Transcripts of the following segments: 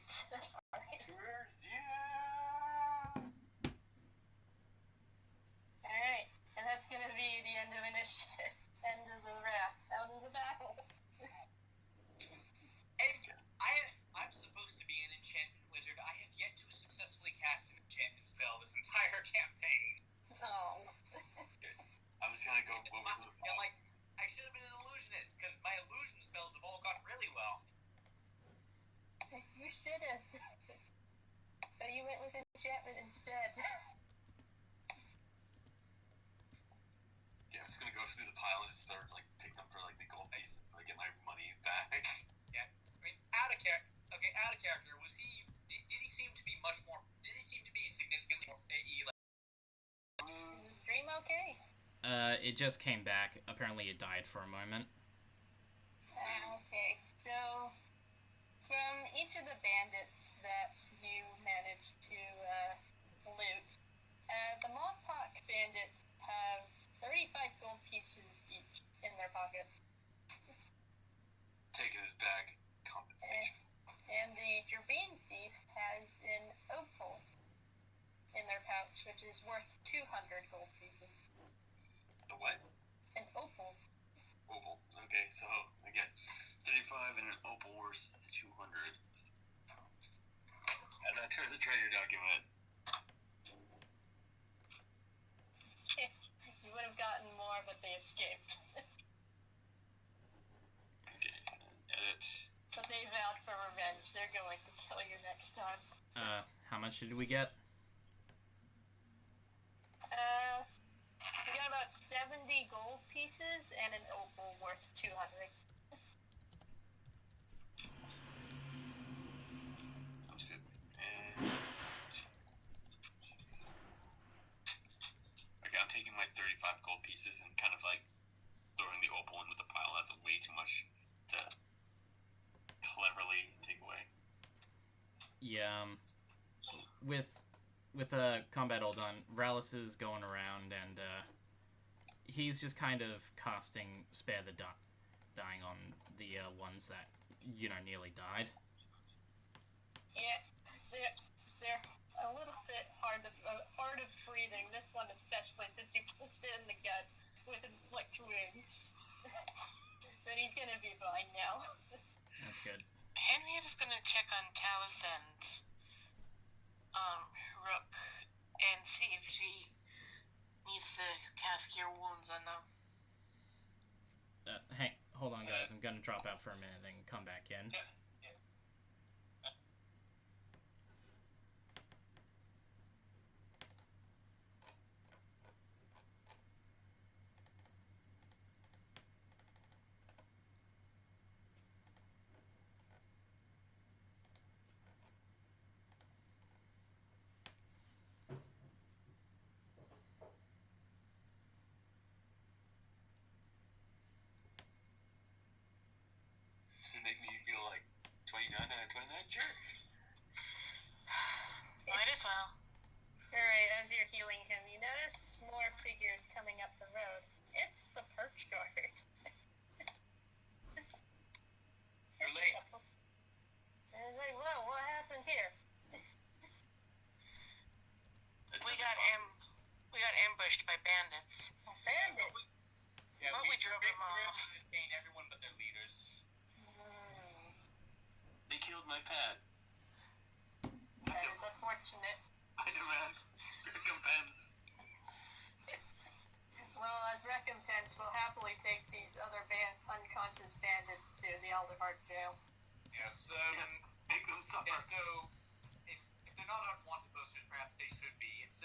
escaped. I'm sorry. Yeah! Alright, and that's gonna be the end of initiative. End of the wrath. Out of the battle. And I'm supposed to be an enchantment wizard. I have yet to successfully cast an enchantment spell this entire campaign. Oh. I'm just gonna go over to the And like, I should have been an illusionist, because my illusion spells have all gone really well. You should have. But you went with enchantment instead. Yeah, I'm just gonna go through the pile and just start like picking up for like the gold pieces so I get my money back. Yeah, I mean, out of character. Okay, out of character. Was he? Did he seem to be much more? Did he seem to be significantly more AE? Is the stream okay? It just came back. Apparently, it died for a moment. Okay, so from each of the bandits that you managed to loot, the Mohawk bandits have 35 gold pieces each in their pocket. Taking his bag. Compensation. And the Gerbine thief has an opal in their pouch, which is worth 200 gold pieces. The what? An opal. Opal. Okay, so I get 35 and an opal worth 200. Add that to the treasure document. You would have gotten more, but they escaped. Okay, edit. But they vowed for revenge. They're going to kill you next time. How much did we get? We got about 70 gold pieces and an opal worth 200. I'm just gonna... Okay, I'm taking my 35 gold pieces and kind of like throwing the opal in with the pile. That's way too much to cleverly take away. Yeah, with combat all done, Rallis is going around and he's just kind of casting Spare the Dying on the ones that, nearly died. Yeah, they're a little bit hard of breathing. This one especially, since you put it in the gut with like twins. But he's gonna be fine now. That's good. Henrietta's gonna check on Talus and Rook and see if she needs to cast Cure Wounds on them. Hey, hold on, guys. I'm gonna drop out for a minute, then come back in. Yeah. To make me feel like 29 out of 29? Sure. Might as well. Alright, as you're healing him, you notice more figures coming up the road. It's the perch guard. You're late. And it's like, whoa, what happened here? We got ambushed by bandits. Bandit. But we drove them off. Contain everyone but their leaders. They killed my pet. That is unfortunate. I demand recompense. Well, as recompense, we'll happily take these other unconscious bandits to the Alderheart jail. Yes, Make them suffer. yeah, so, if they're not on wanted posters, perhaps they should be. It's,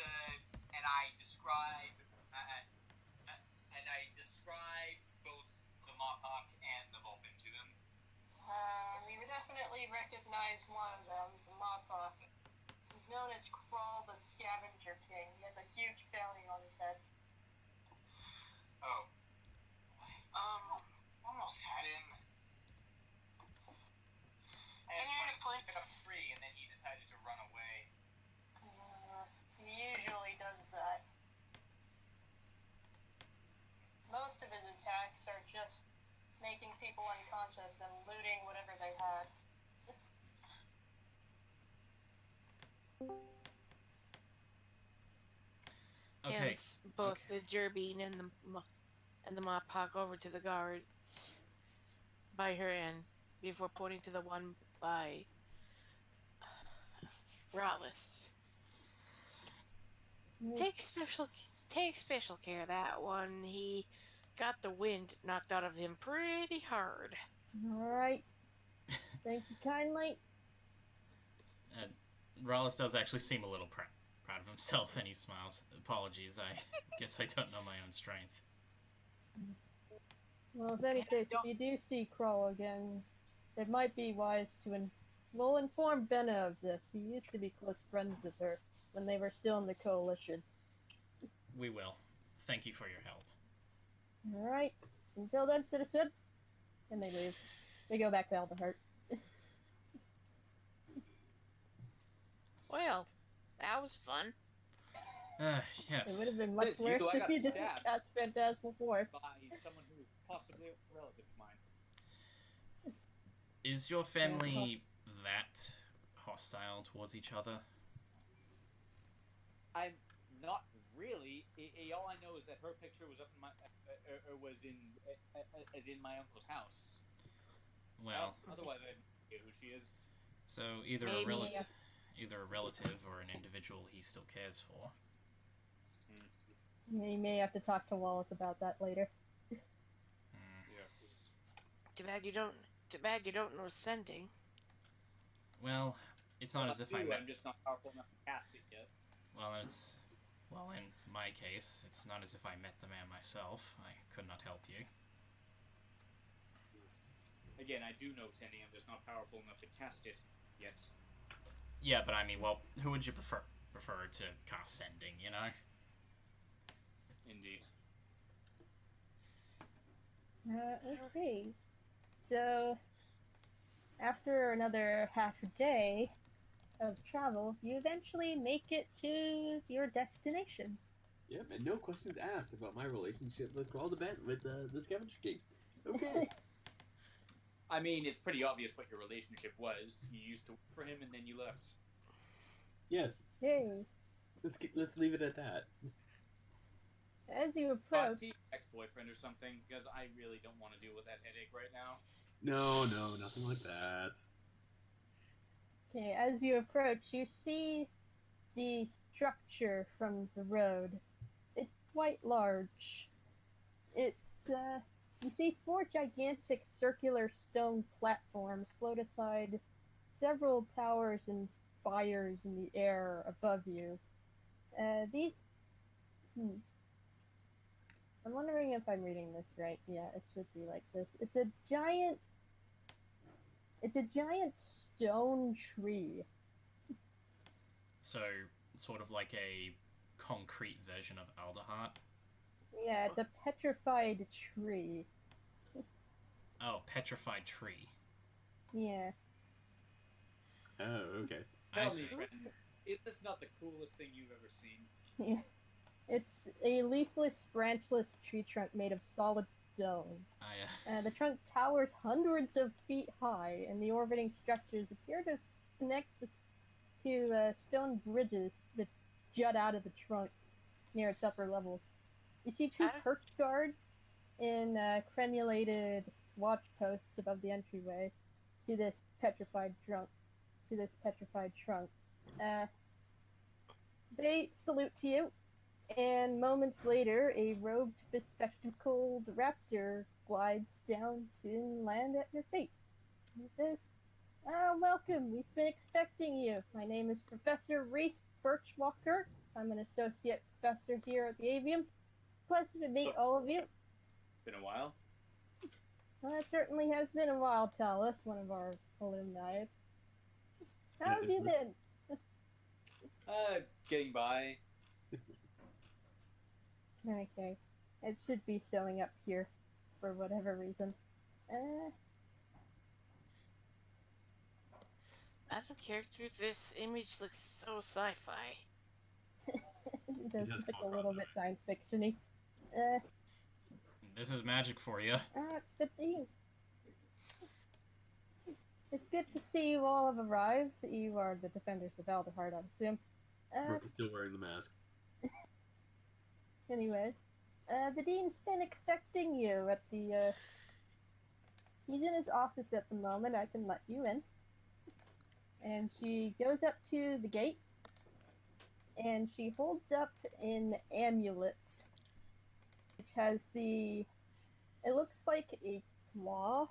and I describe both the Mohawk and the Vulcan to them. We would definitely recognize one of them, the Mohawk. He's known as Crawl the Scavenger King. He has a huge bounty on his head. Oh. Almost had him. I had Any other to pick up points? free, and then he decided to run away. He usually does that. Most of his attacks are just making people unconscious and looting whatever they had. Okay. Hands both the gerbine and the mop pock over to the guards by her end before pointing to the one by Rallis. Take special care of that one. He got the wind knocked out of him pretty hard. Alright. Thank you kindly. Rallis does actually seem a little proud of himself, and he smiles. Apologies, I guess I don't know my own strength. Well, in any case, if you do see Kroll again, it might be wise to we'll inform Benna of this. He used to be close friends with her when they were still in the Coalition. We will. Thank you for your help. Alright. Until then, citizens. And they leave. They go back to Elderheart. Well, that was fun. Yes. It would have been much worse if you didn't cast Phantasmal Force. By someone who is possibly a relative of mine. Is your family that hostile towards each other? I'm not really. All I know is that her picture was up in my as in my uncle's house. Well, otherwise I don't know who she is. So either a relative or an individual he still cares for. You may have to talk to Wallace about that later. Yes. Too bad you don't know sending. Well, it's not as if I met. I'm just not powerful enough to cast it yet. Well, in my case, it's not as if I met the man myself. I could not help you. Again, I do know sending. I'm just not powerful enough to cast it yet. Yeah, but I mean, well, who would you prefer to cast sending? You know. Indeed. Okay. So, after another half a day of travel, you eventually make it to your destination. Yep, and no questions asked about my relationship with Crawl the Bent with the Scavenger King. Okay. I mean, it's pretty obvious what your relationship was. You used to work for him, and then you left. Yes. Hey. Let's leave it at that. As you approach... ex-boyfriend or something, because I really don't want to deal with that headache right now. No, nothing like that. Okay, as you approach, you see the structure from the road. It's quite large. You see 4 gigantic circular stone platforms float aside several towers and spires in the air above you. I'm wondering if I'm reading this right. Yeah, it should be like this. It's a giant stone tree. So, sort of like a concrete version of Alderheart? Yeah, it's a petrified tree. Oh, petrified tree. Yeah. Oh, okay. Tell me, friend, is this not the coolest thing you've ever seen? Yeah. It's a leafless, branchless tree trunk made of solid stone. The trunk towers hundreds of feet high, and the orbiting structures appear to connect to stone bridges that jut out of the trunk near its upper levels. You see 2 perch guards in crenulated watch posts above the entryway to this petrified trunk. They salute to you, and moments later, a robed, bespectacled raptor glides down to land at your feet. He says, welcome, we've been expecting you. My name is Professor Reese Birchwalker. I'm an associate professor here at the Avium. Pleasure to meet all of you. Been a while? Well, it certainly has been a while, Talus, one of our alumni. How have you been? Getting by. Okay. It should be showing up here for whatever reason. Out of character, this image looks so sci-fi. It does look a little bit science fiction-y. This is magic for you. But It's good to see you all have arrived. You are the defenders of Aldehard, I assume. Brooke is still wearing the mask. Anyways, the dean's been expecting you at the, he's in his office at the moment. I can let you in. And she goes up to the gate, and she holds up an amulet, which has it looks like a claw,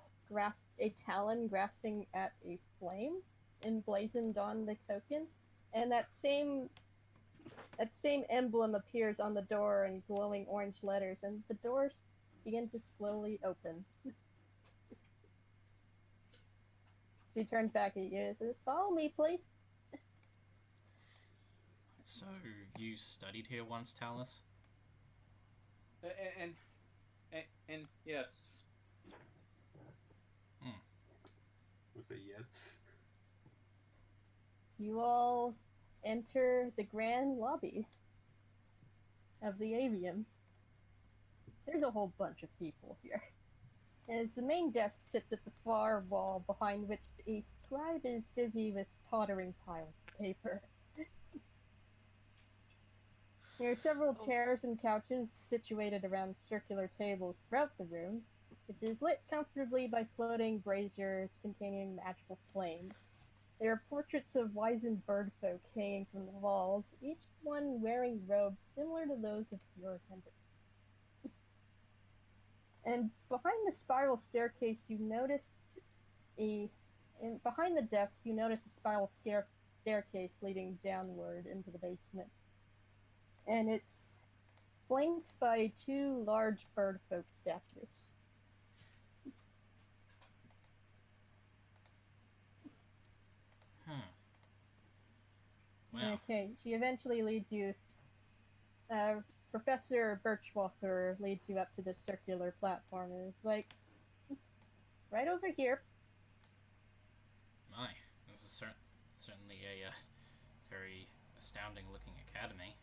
a talon grasping at a flame, emblazoned on the token, and that same emblem appears on the door in glowing orange letters, and the doors begin to slowly open. She turns back at you and says, "Follow me, please." So, you studied here once, Talus? And yes. We'll say yes. You all enter the grand lobby of the Avium. There's a whole bunch of people here. As the main desk sits at the far wall, behind which a scribe is busy with tottering piles of paper. There are several chairs and couches situated around circular tables throughout the room, which is lit comfortably by floating braziers containing magical flames. There are portraits of wizened birdfolk hanging from the walls, each one wearing robes similar to those of your attendants. And behind the spiral staircase, behind the desk, you notice a spiral staircase leading downward into the basement. And it's flanked by two large birdfolk statues. Wow. Okay, she eventually leads you. Professor Birchwalker leads you up to this circular platform and is like, right over here. My, this is certainly a very astounding-looking academy.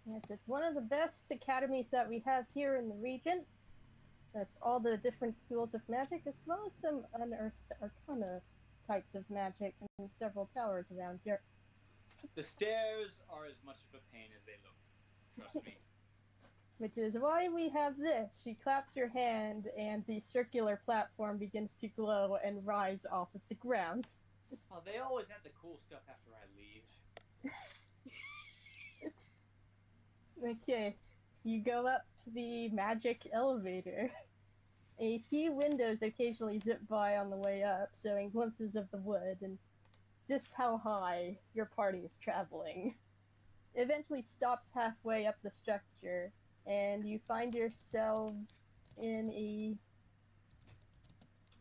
Yes, it's one of the best academies that we have here in the region. With all the different schools of magic, as well as some unearthed arcana types of magic and several towers around here. The stairs are as much of a pain as they look. Trust me. Which is why we have this. She claps her hand, and the circular platform begins to glow and rise off of the ground. Oh, they always have the cool stuff after I leave. Okay, you go up the magic elevator. A few windows occasionally zip by on the way up, showing glimpses of the wood and just how high your party is traveling. It eventually stops halfway up the structure, and you find yourselves in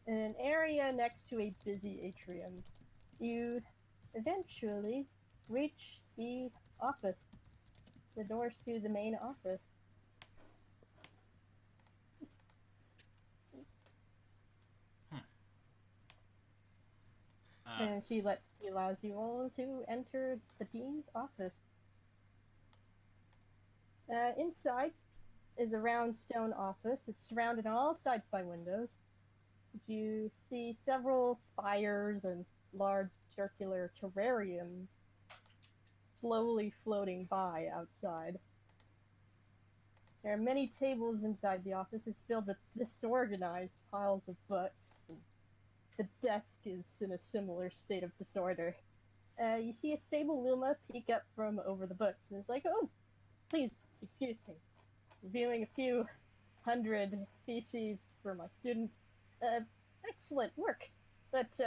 an area next to a busy atrium. You eventually reach the office, the doors to the main office. And she allows you all to enter the dean's office. Inside is a round stone office. It's surrounded on all sides by windows. You see several spires and large circular terrariums slowly floating by outside. There are many tables inside the office. It's filled with disorganized piles of books. The desk is in a similar state of disorder. You see a sable Luma peek up from over the books and is like, "Oh, please, excuse me. Reviewing a few hundred theses for my students. Excellent work. But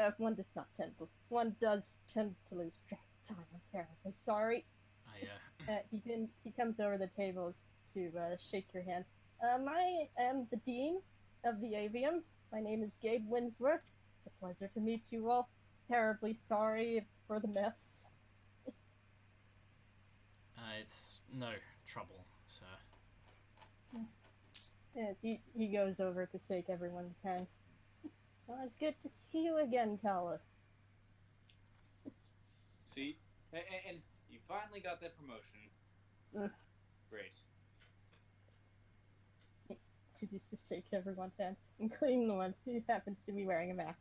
one does tend to lose track of time. I'm terribly sorry." He comes over the tables to shake your hand. I am the Dean of the Avium. My name is Gabe Winsworth. It's a pleasure to meet you all. Terribly sorry for the mess. It's no trouble, sir. Yes, he goes over to shake everyone's hands. Well, it's good to see you again, Talus. See? And you finally got that promotion. Great. seduces to shake everyone's hand, including the one who happens to be wearing a mask.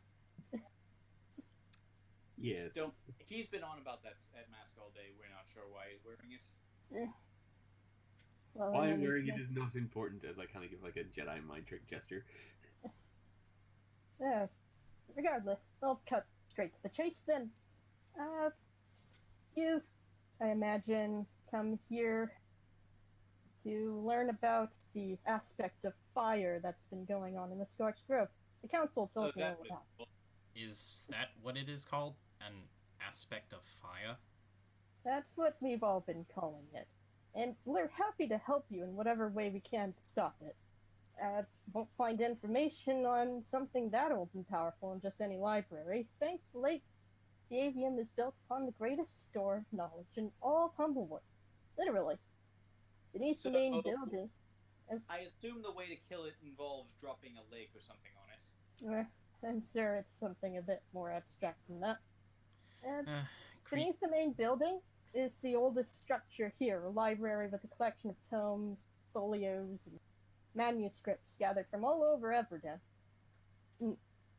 Yes. Don't. He's been on about that at mask all day. We're not sure why he's wearing it. Well, Why I'm wearing it is not important, as I kind of give like a Jedi mind trick gesture. Regardless, I'll cut straight to the chase then. You've, I imagine, come here to learn about the aspect of fire that's been going on in the Scorched Grove. The council told me all about it. Is that what it is called? An aspect of fire? That's what we've all been calling it. And we're happy to help you in whatever way we can to stop it. Won't find information on something that old and powerful in just any library. Thankfully, the avium is built upon the greatest store of knowledge in all of Humblewood. Literally. Beneath the main building. I assume the way to kill it involves dropping a lake or something on it. I'm sure it's something a bit more abstract than that. Beneath the main building is the oldest structure here, a library with a collection of tomes, folios, and manuscripts gathered from all over Everden.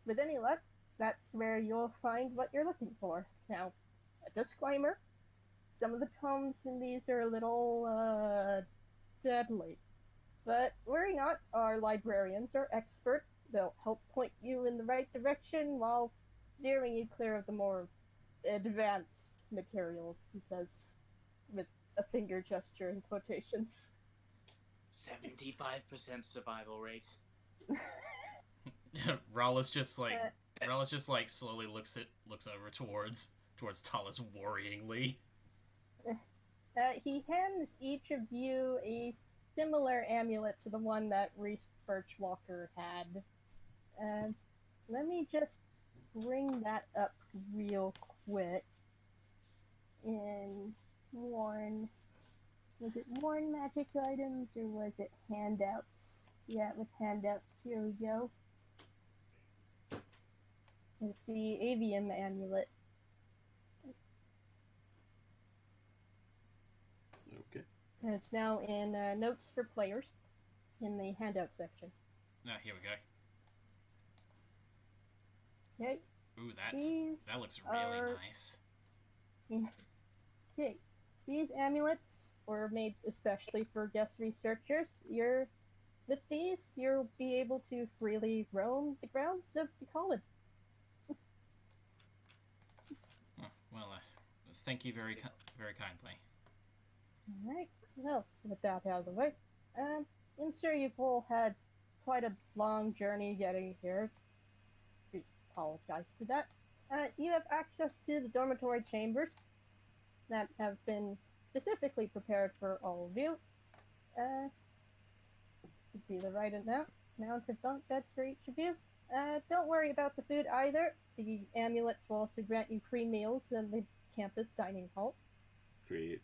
With any luck, that's where you'll find what you're looking for. Now, a disclaimer, some of the tomes in these are a little, deadly. But worry not, our librarians are expert. They'll help point you in the right direction while steering you clear of the more advanced materials, he says, with a finger gesture in quotations. 75% survival rate. Ralla's just like slowly looks over towards Talus worryingly. He hands each of you a similar amulet to the one that Reese Birchwalker had. Let me just bring that up real quick. In Worn... Was it Worn magic items, or was it handouts? Yeah, it was handouts. Here we go. It's the avium amulet. Okay. And it's now in Notes for Players, in the handout section. Here we go. Okay. Ooh, that looks really nice. Okay. These amulets were made especially for guest researchers. With these, you'll be able to freely roam the grounds of the college. Well, thank you very kindly. Alright, well, with that out of the way, I'm sure you've all had quite a long journey getting here. We apologize for that. You have access to the dormitory chambers that have been specifically prepared for all of you. Should be the right amount of bunk beds for each of you. Don't worry about the food either. The amulets will also grant you free meals in the campus dining hall. Sweet.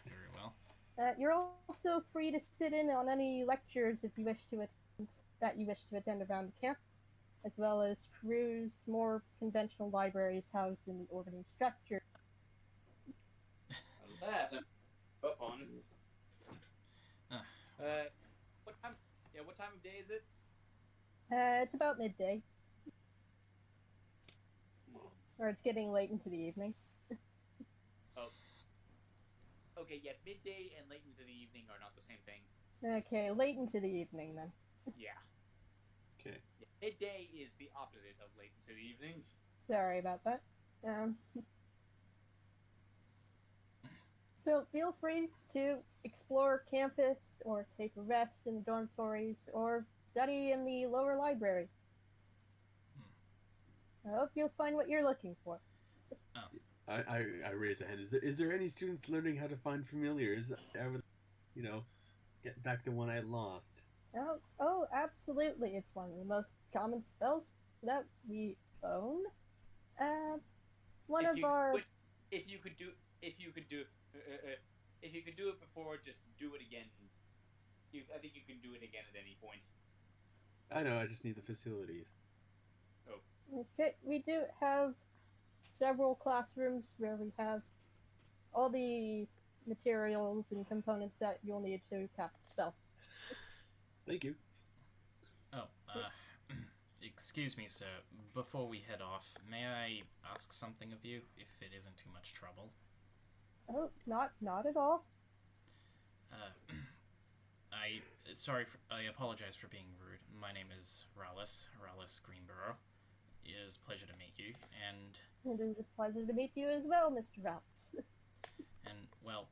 Very well. You're also free to sit in on any lectures if you wish to attend around the camp, as well as peruse more conventional libraries housed in the orbiting structure. That on. What time of day is it? It's about midday. Or it's getting late into the evening. Oh. Okay, yeah, midday and late into the evening are not the same thing. Okay, late into the evening then. Yeah. Okay. Yeah, midday is the opposite of late into the evening. Sorry about that. So feel free to explore campus, or take a rest in the dormitories, or study in the lower library. I hope you'll find what you're looking for. I raise a hand. Is there any students learning how to find familiars? Get back the one I lost. Oh, absolutely. It's one of the most common spells that we own. If you could do it before, just do it again. I think you can do it again at any point. I know, I just need the facilities. Oh. Okay, we do have several classrooms where we have all the materials and components that you'll need to cast a spell. Thank you. Excuse me, sir. Before we head off, may I ask something of you, if it isn't too much trouble? Oh, not at all. I apologize for being rude. My name is Rallis Greenborough. It is a pleasure to meet you, and... It is a pleasure to meet you as well, Mr. Rallis. And, well,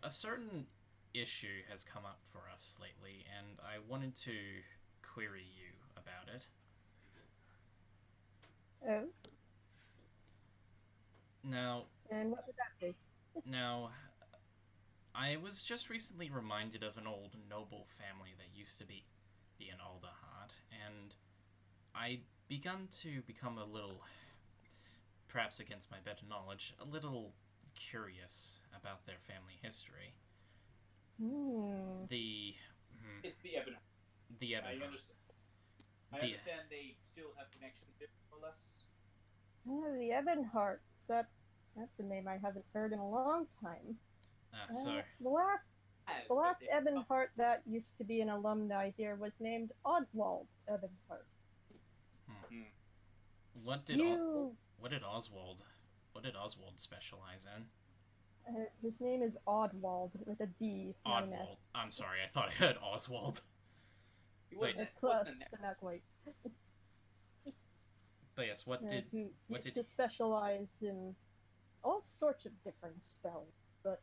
a certain issue has come up for us lately, and I wanted to query you about it. Oh? Now... And what would that be? Now, I was just recently reminded of an old noble family that used to be in Alderheart, and I begun to become a little, perhaps against my better knowledge, a little curious about their family history. It's the Ebon. The Ebon. I understand they still have connections with us. Oh, the Ebonheart. That's a name I haven't heard in a long time. The last Ebonheart that used to be an alumni here was named Oswald Ebonheart. What did Oswald specialize in? His name is Oddwald with a D. Oddwald. I'm sorry, I thought I heard Oswald. It's close, but not quite. But yes, what did he specialize in all sorts of different spells, but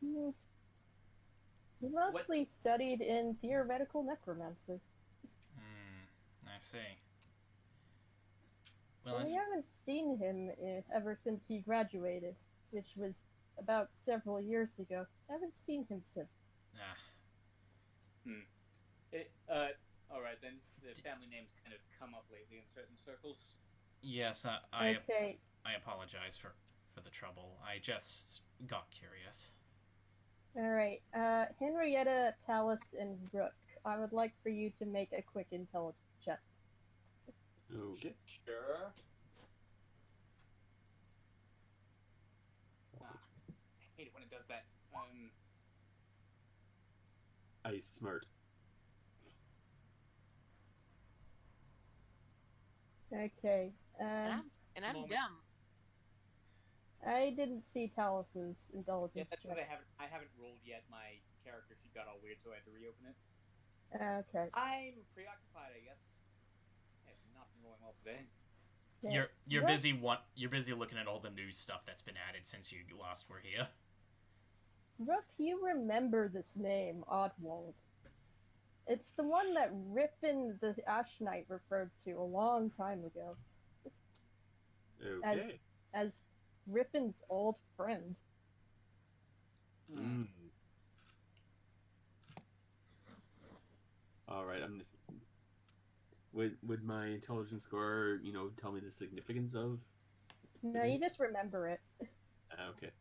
he mostly studied in theoretical necromancy. I see. Well, we haven't seen him ever since he graduated, which was about several years ago. I haven't seen him since. Alright then, the family names kind of come up lately in certain circles. Yes, I apologize for the trouble. I just got curious. Alright, Henrietta, Talus, and Brooke, I would like for you to make a quick intelligence check. Okay. Sure. I hate it when it does that. I smart. Okay. And I'm dumb. I didn't see Talus's intelligence Yeah, that's because check. I haven't rolled yet. My character sheet got all weird, so I had to reopen it. Okay. I'm preoccupied, I guess. I have not been rolling well today. Okay. You're busy looking at all the new stuff that's been added since you last were here. Brooke, you remember this name, Oddwald. It's the one that Riffin the Ash Knight referred to a long time ago. Okay. As Riffin's old friend. Alright, I'm just... Would my intelligence score, tell me the significance of... No, you just remember it. Okay.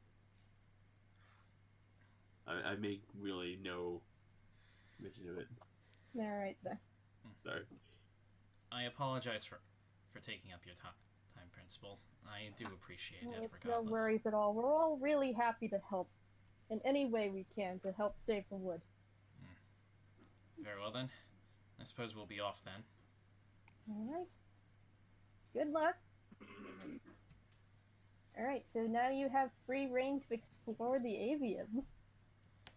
I make really no mention of it. Alright then. Sorry. I apologize for taking up your time, Principal. I do appreciate it, It's regardless. no worries at all. We're all really happy to help in any way we can to help save the wood. Very well then. I suppose we'll be off then. Alright. Good luck. Alright, so now you have free reign to explore the avium.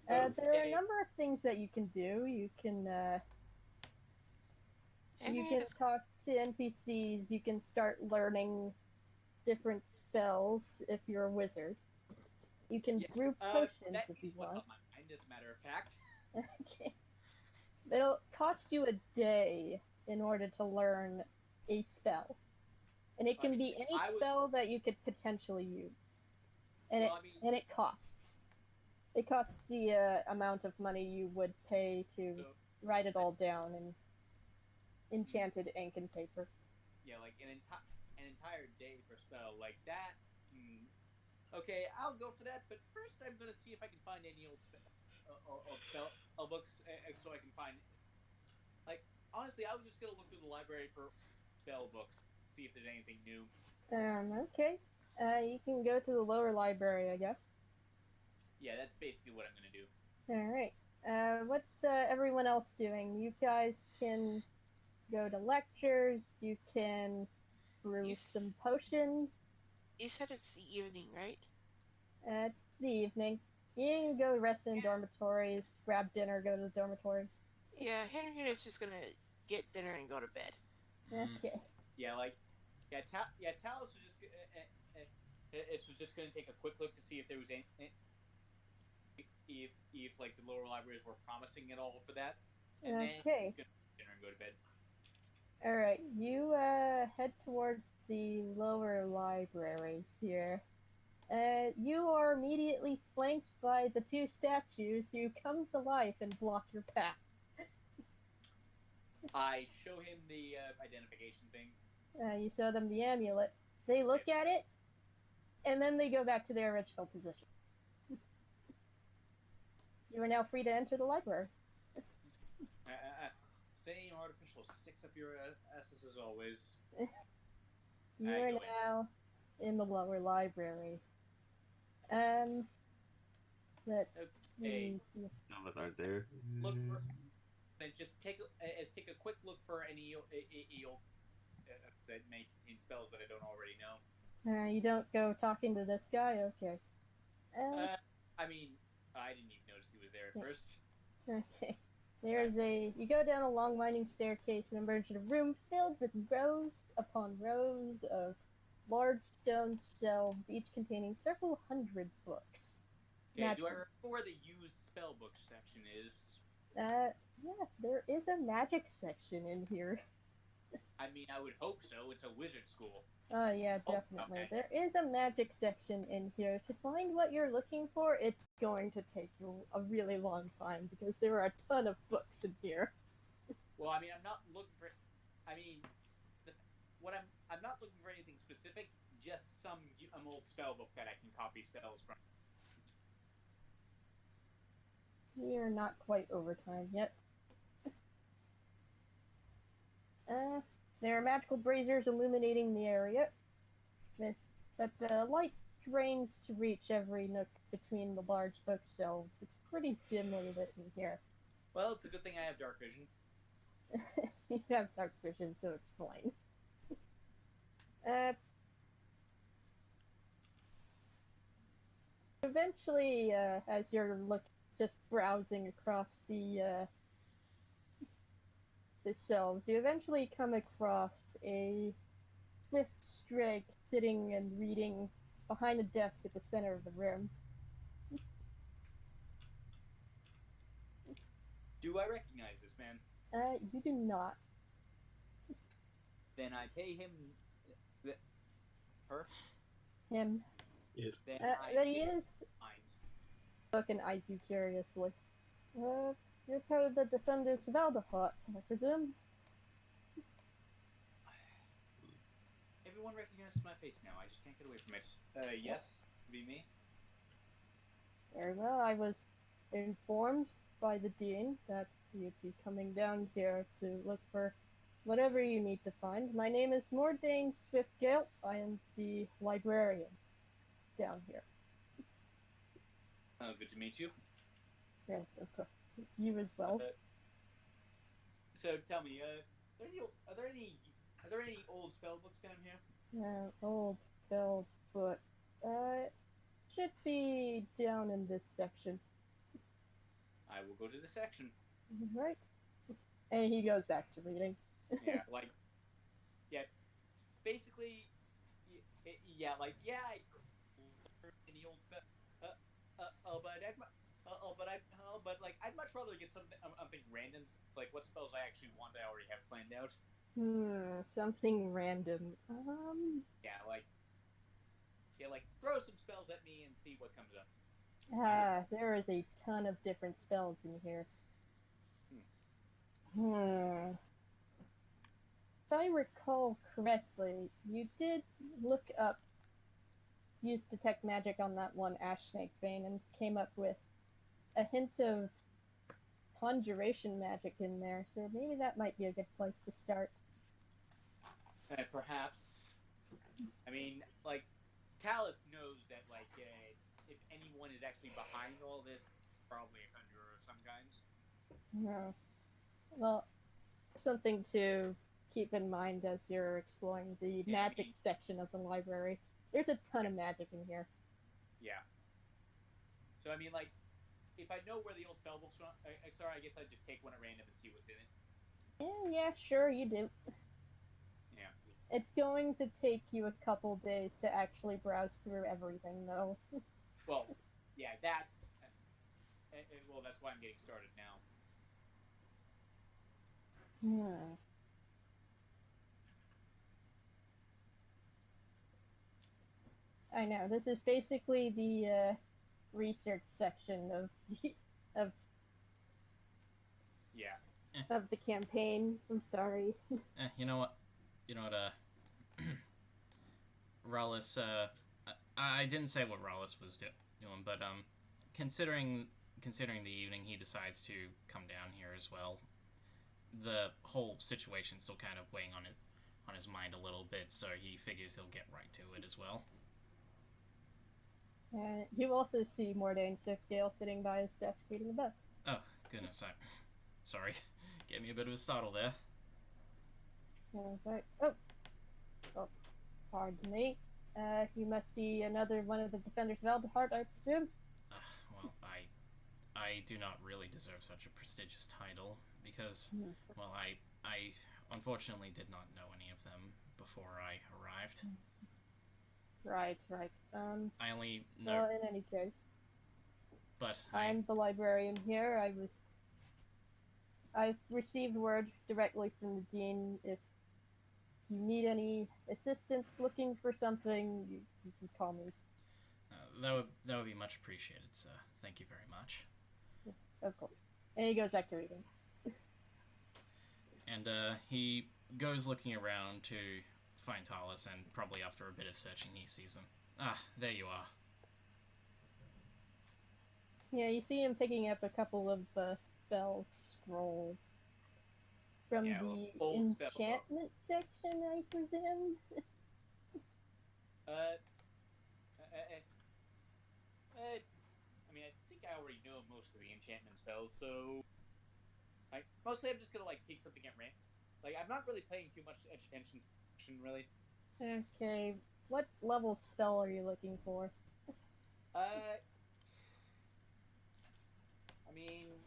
There are a number of things that you can do. You can talk to NPCs, you can start learning different spells if you're a wizard. You can brew potions if you want. What's on my mind, as a matter of fact. Okay. It'll cost you a day in order to learn a spell. And it can be any spell that you could potentially use. And it costs. It costs the amount of money you would pay to write it all down in enchanted ink and paper. Yeah, like an entire day for a spell like that. Okay, I'll go for that. But first, I'm gonna see if I can find any old spell books, so I can find. Like, honestly, I was just gonna look through the library for spell books, see if there's anything new. Okay. You can go to the lower library, I guess. Yeah, that's basically what I'm gonna do. Alright. What's everyone else doing? You guys can go to lectures. You can brew some potions. You said it's the evening, right? It's the evening. You can go rest in dormitories, grab dinner, go to the dormitories. Yeah, Henrietta's just gonna get dinner and go to bed. Okay. Yeah, Talos was just it was just gonna take a quick look to see if there was any if like the lower libraries were promising at all for that, and then go to dinner and go to bed. All right, you head towards the lower libraries here. You are immediately flanked by the two statues who come to life and block your path. I show him the identification thing. You show them the amulet. They look at it, and then they go back to their original position. You are now free to enter the library. Same artificial sticks up your asses as always. You are now in the lower library. Let's see. None of us aren't there. Look for. Then just take a quick look for any that may contain spells that I don't already know. You don't go talking to this guy? Okay. I mean, I didn't even notice he was there at first. Okay. You go down a long winding staircase and emerge in a room filled with rows upon rows of large stone shelves, each containing several hundred books. Okay, do I remember where the used spellbook section is? Yeah, there is a magic section in here. I mean, I would hope so. It's a wizard school. Oh, yeah, definitely. Okay. There is a magic section in here. To find what you're looking for, it's going to take you a really long time because there are a ton of books in here. Well, I mean, I'm not looking for. I mean, I'm not looking for anything specific. Just some old spell book that I can copy spells from. You're not quite overtime yet. There are magical braziers illuminating the area, but the light strains to reach every nook between the large bookshelves. It's pretty dimly lit in here. Well, it's a good thing I have dark vision. You have dark vision, so it's fine. Eventually, as you're just browsing across the shelves, you eventually come across a swift strake sitting and reading behind a desk at the center of the room. Do I recognize this man? You do not. Then I pay him. Her? Him. Yes. That he is. Fucking eyes you curiously. You're part of the Defenders of Alderhot, I presume? Everyone recognizes my face now. I just can't get away from it. Yes, be me. Very well. I was informed by the Dean that you'd be coming down here to look for whatever you need to find. My name is Mordain Swiftgale. I am the librarian down here. Good to meet you. Yes, of course. You as well. So tell me, are there any old spell books down here? Old spell book. Should be down in this section. I will go to the section. Right. And he goes back to reading. Basically, I any old spell. I'd much rather get something random, like what spells I actually want I already have planned out. Something random. Throw some spells at me and see what comes up. There is a ton of different spells in here. If I recall correctly, you did look up use detect magic on that one ash snake vein and came up with a hint of conjuration magic in there, so maybe that might be a good place to start. Perhaps. I mean, Talus knows that, if anyone is actually behind all this, probably a conjurer of some kinds. Yeah. Well, something to keep in mind as you're exploring the magic section of the library. There's a ton of magic in here. Yeah. So, I mean, like, if I know where the old spellbooks are, I guess I'd just take one at random and see what's in it. Yeah, sure, you do. Yeah. It's going to take you a couple days to actually browse through everything, though. Well, yeah, that... well, that's why I'm getting started now. I know, this is basically the research section of of the campaign. I'm sorry. You know what? Rallis, I didn't say what Rallis was doing, but considering the evening he decides to come down here as well, the whole situation's still kind of weighing on his mind a little bit, so he figures he'll get right to it as well. You also see Mordain Swiftgale sitting by his desk reading a book. Oh, goodness, sorry. Gave me a bit of a startle there. Sorry. Oh, pardon me. You must be another one of the Defenders of Eldhart, I presume? Well, I do not really deserve such a prestigious title, because, well, I unfortunately did not know any of them before I arrived. Right. I only know... Well, in any case. But I'm the librarian here. I've received word directly from the Dean. If you need any assistance looking for something, you can call me. That would be much appreciated, sir. Thank you very much. Of course. And he goes back to reading. And he goes looking around to find Talus, and probably after a bit of searching he sees him. Ah, there you are. Yeah, you see him picking up a couple of spell scrolls from the enchantment section, I presume. I mean, I think I already know most of the enchantment spells, so mostly I'm just gonna take something at random. I'm not really paying too much attention, really. Okay, what level spell are you looking for? I mean,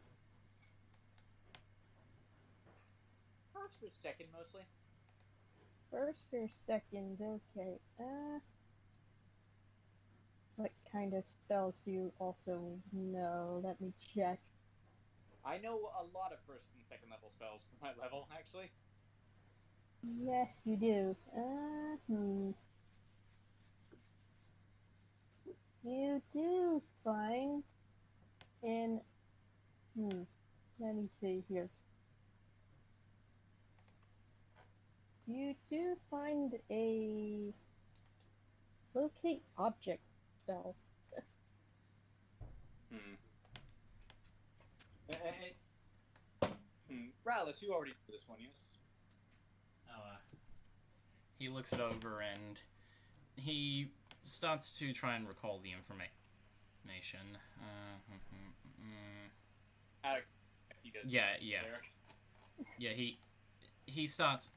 first or second, mostly. First or second, okay. What kind of spells do you also know? Let me check. I know a lot of first and second level spells for my level, actually. Yes, you do. You do find in... Let me see here. You do find a locate object spell. Rallis, you already know this one, yes? He looks it over and he starts to try and recall the information. Yeah, he starts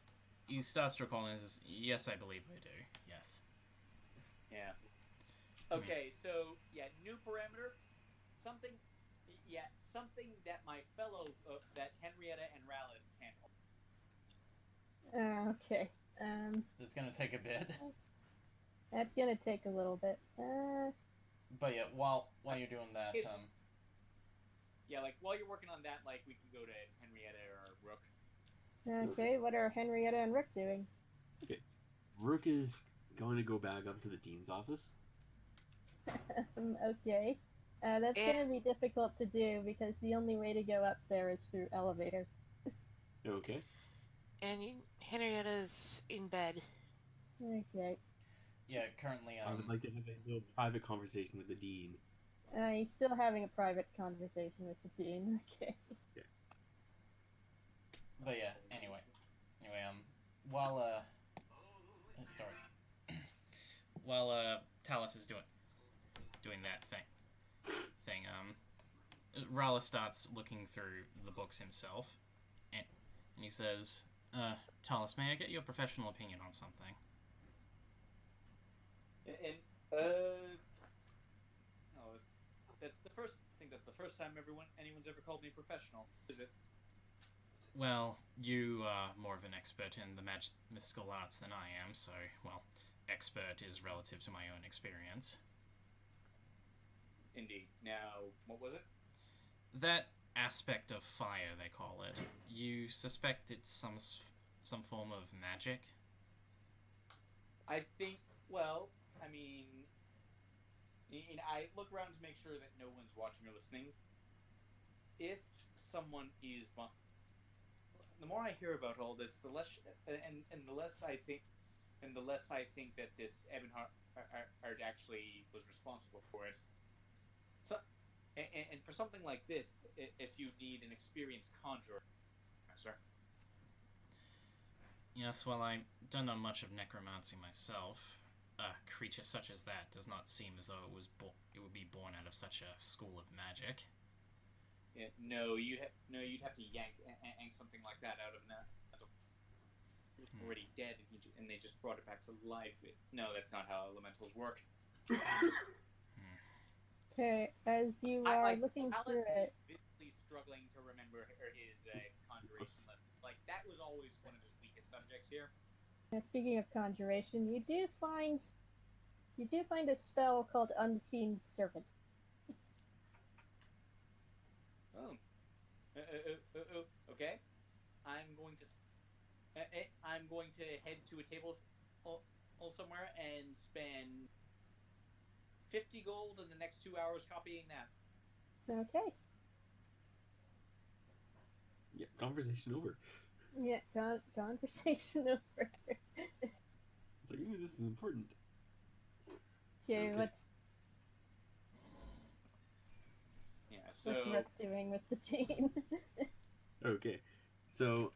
recalling and says, yes, I believe I do. Yes. Yeah. Okay, so, new parameter. Something that my fellow, that Henrietta and Rallis handle. Okay. It's gonna take a bit. That's gonna take a little bit. But yeah, while you're doing that, while you're working on that, we can go to Henrietta or Rook. Okay, what are Henrietta and Rook doing? Okay. Rook is going to go back up to the Dean's office. Okay. That's gonna be difficult to do because the only way to go up there is through elevator. Okay. And Henrietta's in bed. Okay. Yeah, currently, I would like to have a little private conversation with the Dean. He's still having a private conversation with the Dean. Okay. But yeah, anyway, while while Talus is doing that thing, Rala starts looking through the books himself, and he says, Talis, may I get your professional opinion on something? And no, that's the first. I think that's the first time anyone's ever called me professional. Is it? Well, you are more of an expert in the mystical arts than I am, so, well, expert is relative to my own experience. Indeed. Now, what was it? That aspect of fire, they call it. You suspect it's some form of magic? I think, well, I mean, I look around to make sure that no one's watching or listening. If someone is... The more I hear about all this, the less... And the less I think... And the less I think that this Ebonheart actually was responsible for it. So, and for something like this, you need an experienced conjurer, sir. Yes, well, I don't know much of necromancy myself. A creature such as that does not seem as though it would be born out of such a school of magic. Yeah, no, you'd have to yank something like that out of already dead, and they just brought it back to life. No, that's not how elementals work. Okay, as you are looking through it, visibly struggling to remember his conjuration. Like that was always one of his weakest subjects here. Speaking of conjuration, you do find a spell called Unseen Servant. Oh. Okay. I'm going to head to a table somewhere and spend 50 gold in the next 2 hours copying that. Okay. Yeah, conversation over. Yeah, conversation over. It's like, this is important. Okay, what's So Rip doing with the team? Okay, so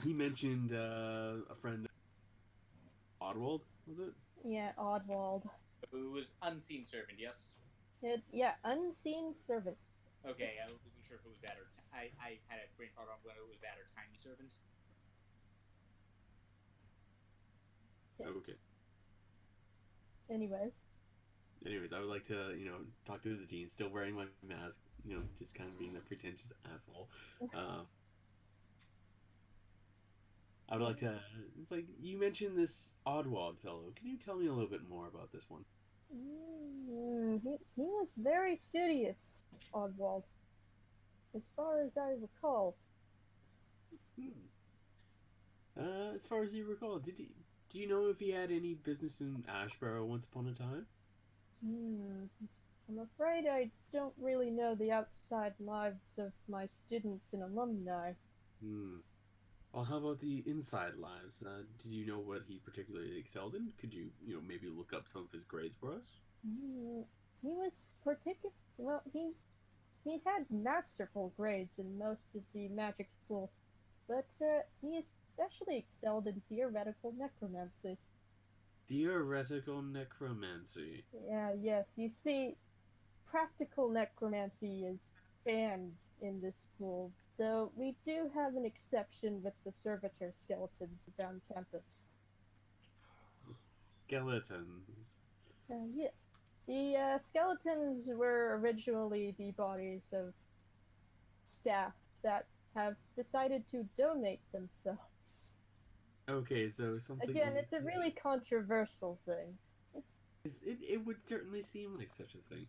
he mentioned a friend, Oddwald, was it? Yeah, Oddwald. It was Unseen Servant, yes? Unseen Servant. Okay, I wasn't sure if it was that or... I had a brain fart on whether it was that or Tiny Servant. Okay. Anyways, I would like to, talk to the dean, still wearing my mask, just kind of being a pretentious asshole. I would like to, it's like, you mentioned this Oddwald fellow. Can you tell me a little bit more about this one? He was very studious, Oddwald. As far as I recall. As far as you recall, do you know if he had any business in Ashborough once upon a time? I'm afraid I don't really know the outside lives of my students and alumni. Well, how about the inside lives? Did you know what he particularly excelled in? Could you, maybe look up some of his grades for us? He was well, he had masterful grades in most of the magic schools, but he especially excelled in theoretical necromancy. Theoretical necromancy? Yes. You see, practical necromancy is banned in this school, though we do have an exception with the servitor skeletons around campus. Skeletons? Yes. The skeletons were originally the bodies of staff that have decided to donate themselves. Okay, so something... Again, it's a really controversial thing. It would certainly seem like such a thing.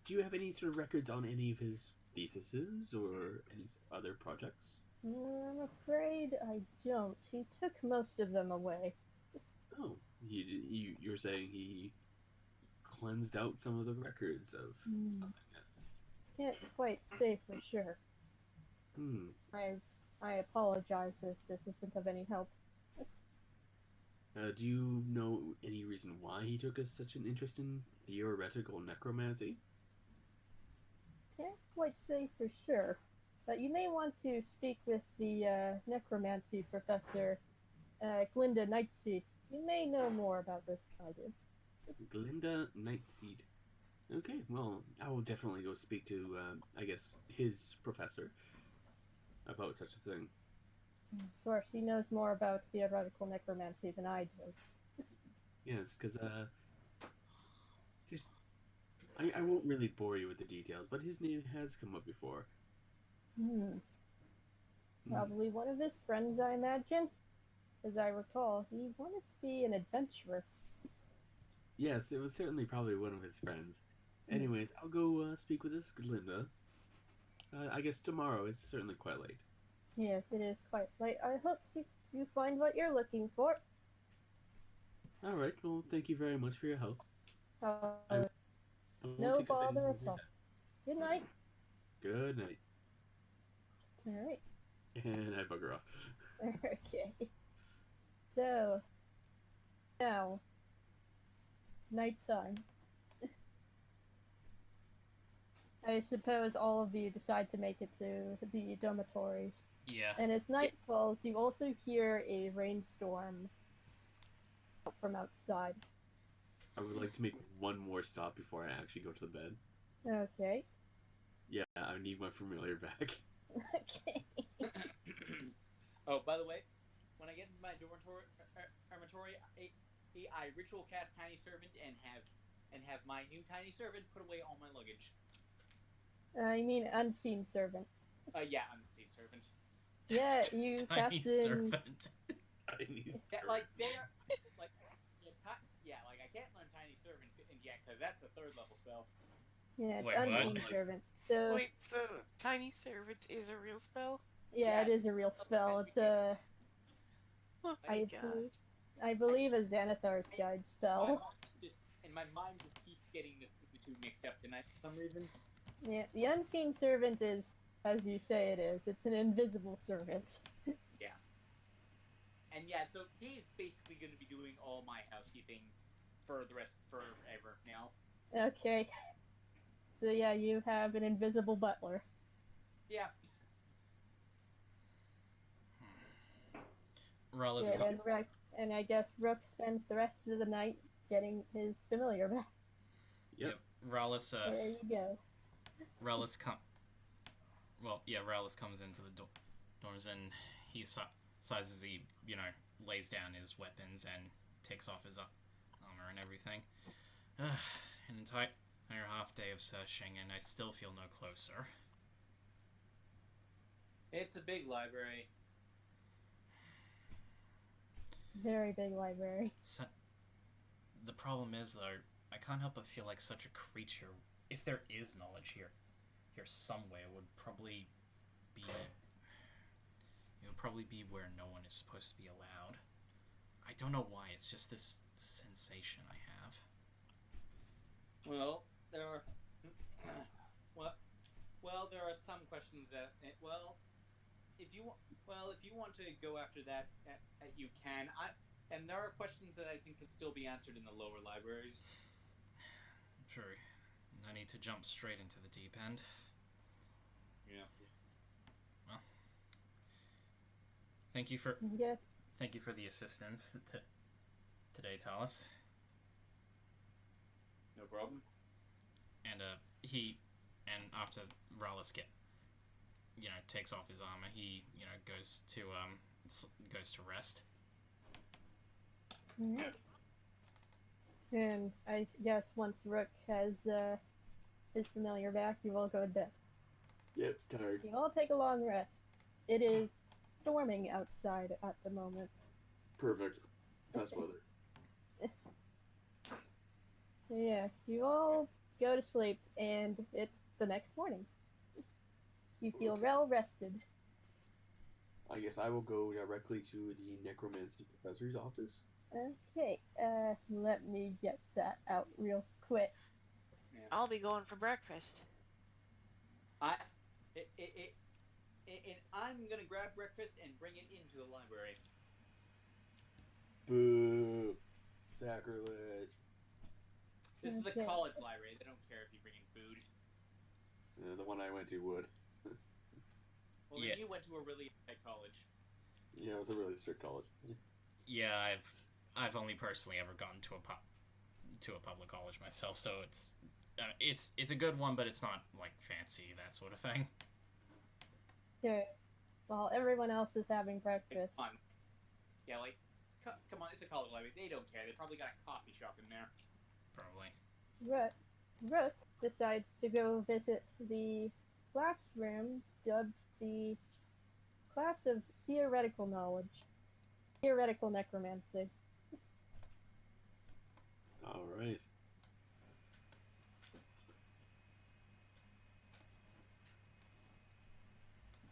Do you have any sort of records on any of his theses or any other projects? I'm afraid I don't. He took most of them away. Oh, you're saying he cleansed out some of the records of something else? Can't quite say for sure. I apologize if this isn't of any help. Do you know any reason why he took such an interest in theoretical necromancy? Can't quite say for sure, but you may want to speak with the necromancy professor, Glinda Nightseed. You may know more about this than I do. Glinda Nightseed. Okay, well, I will definitely go speak to, I guess, his professor about such a thing. Of course, he knows more about theoretical necromancy than I do. Yes, because, just, I won't really bore you with the details, but his name has come up before. Probably one of his friends, I imagine. As I recall, he wanted to be an adventurer. Yes, it was certainly probably one of his friends. Anyways, I'll go speak with this Linda. I guess tomorrow. It's certainly quite late. Yes, it is quite late. I hope you find what you're looking for. All right. Well, thank you very much for your help. No bother at all. Good night. Good night. All right. And I bugger off. Okay. So, now, nighttime. I suppose all of you decide to make it to the dormitories. Yeah. And as night falls, you also hear a rainstorm from outside. I would like to make one more stop before I actually go to the bed. Okay. Yeah, I need my familiar back. Okay. Oh, by the way, when I get into my dormitory, I ritual cast Tiny Servant and have my new Tiny Servant put away all my luggage. I mean Unseen Servant. Yeah, Unseen Servant. Yeah, you Tiny cast in... servant. Yeah, like they are, like like I can't learn Tiny Servant yet because that's a 3rd level spell. Yeah, it's Wait, Unseen what? Servant. So, Wait, so Tiny Servant is a real spell? yeah, Yeah, it is a real spell. It's a... Oh my god. I believe a Xanathar's Guide spell. My mind just keeps getting the two mixed up tonight for some reason. Yeah, the Unseen Servant is, as you say it is, it's an invisible servant. Yeah. And yeah, so he's basically going to be doing all my housekeeping for the rest, forever now. Okay. So yeah, you have an invisible butler. Yeah. Ralla's Yeah, and I guess Rook spends the rest of the night getting his familiar back. Yep. Rallis, There you go. Rallis comes into the dorms and he sizes, lays down his weapons and takes off his armor and everything. An entire half day of searching and I still feel no closer. It's a big library. Very big library. So, the problem is, though, I can't help but feel like such a creature, if there is knowledge here somewhere, would probably be where no one is supposed to be allowed. I don't know why, it's just this sensation I have. Well, there are there are some questions that if you want to go after that, you can. And there are questions that I think can still be answered in the lower libraries. True. No need to jump straight into the deep end. Yeah. Well, thank you for the assistance today, Talis. No problem. And after Rallis takes off his armor, he goes to rest. Alright. And I guess once Rook has his familiar back, you all go to bed. Yep, tired. You all take a long rest. It is storming outside at the moment. Perfect. Best weather. Yeah, you all go to sleep, and it's the next morning. You feel well rested. I guess I will go directly to the necromancy professor's office. Okay, let me get that out real quick. Yeah. I'll be going for breakfast. I'm gonna grab breakfast and bring it into the library. Boo! Sacrilege. This is a Okay. college library. They don't care if you bring in food. The one I went to would. Well, Yeah. then you went to a really high college. Yeah, it was a really strict college. Yeah, I've only personally ever gone to a public college myself, so it's it's a good one, but it's not like fancy, that sort of thing. Okay. While everyone else is having breakfast. Come on. Yeah, like, come on, it's a college library. They don't care. They probably got a coffee shop in there. Probably. Rook decides to go visit the classroom dubbed the class of theoretical knowledge. Theoretical necromancy. Alright.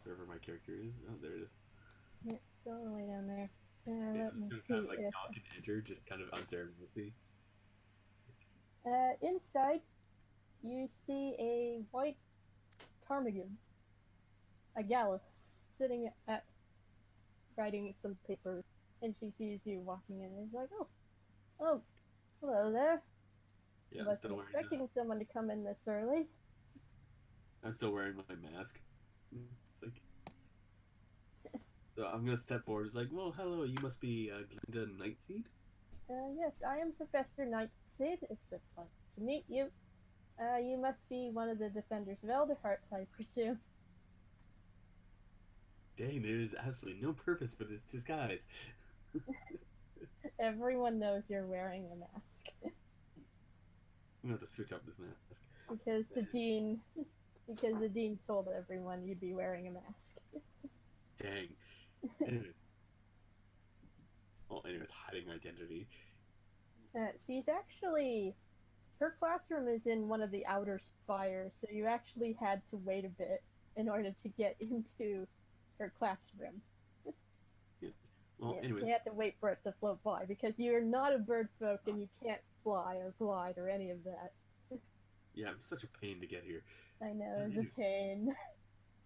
Wherever my character is. Oh, there it is. Yeah, it's all the way down there. Yeah, Let me it's see kind of like if... knock and enter, just kind of unceremoniously. Inside, you see a white ptarmigan, a gallus, sitting at writing some papers, and she sees you walking in, and is like, oh, hello there. Yeah, Wasn't expecting someone to come in this early. I'm still wearing my mask. It's like, so I'm gonna step forward. It's like, well, hello, you must be Glinda Nightseed? Yes, I am Professor Nightseed. It's a pleasure to meet you. You must be one of the defenders of Elderheart, I presume. Dang, there's absolutely no purpose for this disguise. Everyone knows you're wearing a mask. I'm gonna have to switch up this mask. Because the dean told everyone you'd be wearing a mask. Dang. Anyways, hiding identity. She's actually... Her classroom is in one of the outer spires, so you actually had to wait a bit in order to get into her classroom. Yes. Well, Yeah, anyways. you had to wait for it to float by, because you're not a bird folk and you can't fly or glide or any of that. Yeah, it's such a pain to get here. I know, it's a pain.